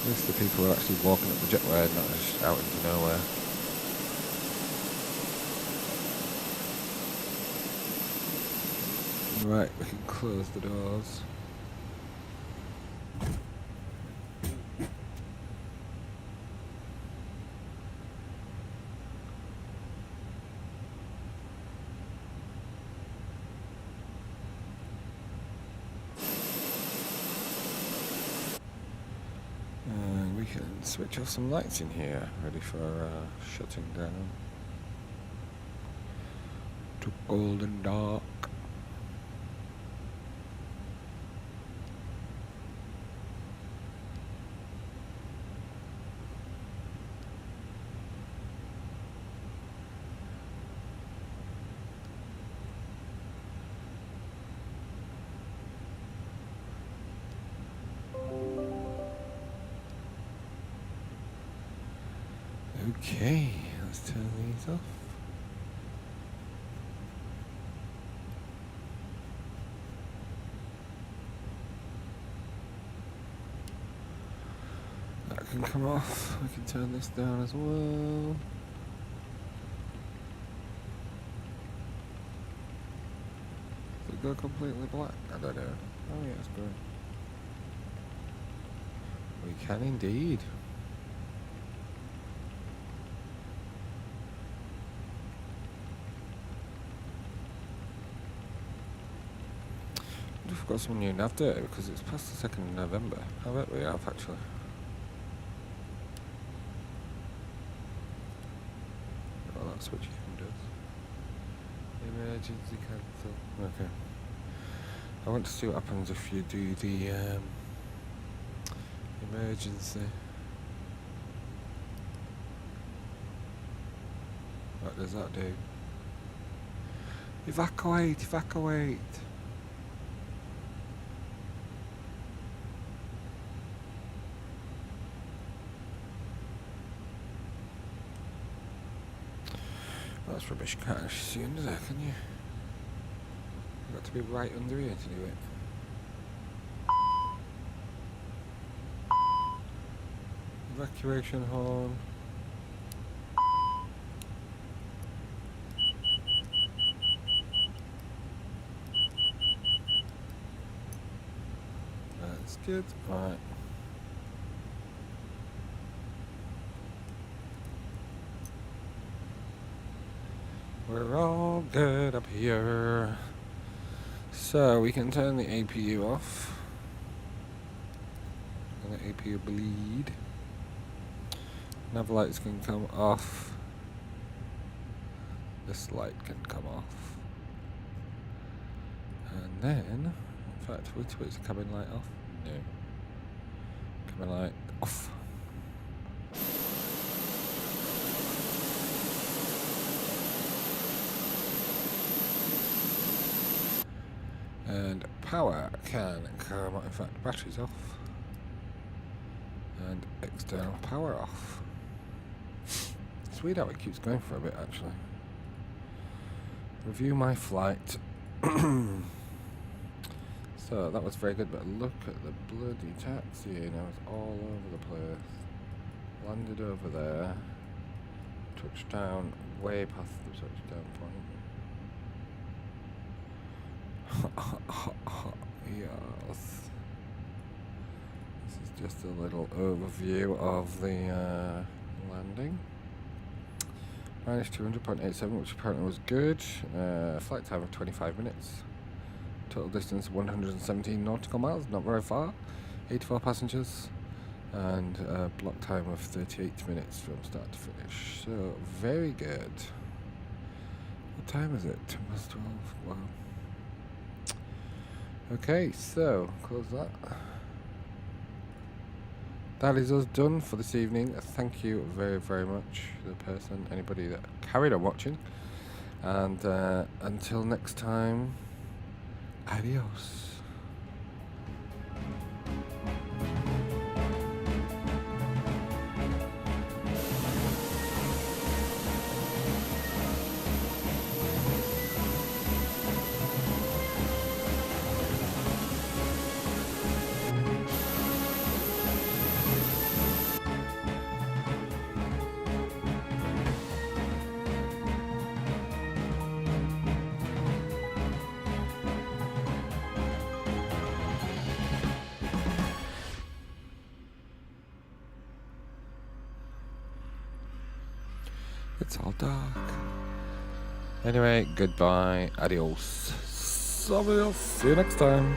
least the people are actually walking up the jetway and not just out into nowhere. Right, we can close the doors. We can switch off some lights in here, ready for shutting down to golden dark. Okay, let's turn these off. That can come off. We can turn this down as well. Does it go completely black? I don't know. Oh yeah, it's good. We can indeed. We've got some new nav data because it's past the 2nd of November. I bet we have actually. Oh, that's what GM does. Emergency cancel. Okay. I want to see what happens if you do the emergency. What does that do? Evacuate! Evacuate! That's rubbish. You can't actually see under there, can you? You've got to be right under here to do it. Evacuation horn. That's good. Right. We're all good up here. So we can turn the APU off. And the APU bleed. Nav lights can come off. This light can come off. And then, in fact, which is the cabin light off? No. Cabin light off. And power can come, in fact, batteries off. And external power off. It's weird how it keeps going for a bit, actually. Review my flight. So, that was very good, but look at the bloody taxi, you know, it's all over the place. Landed over there. Touchdown way past the touchdown point. Yes. This is just a little overview of the landing. Minus 200.87, which apparently was good. Flight time of 25 minutes. Total distance 117 nautical miles, not very far. 84 passengers. And block time of 38 minutes from start to finish. So, very good. What time is it? 12:12. Wow. Okay, so close that. That is us done for this evening. Thank you very, very much, the person, anybody that carried on watching. And until next time, adios. It's all dark. Anyway, goodbye, adios. See you next time.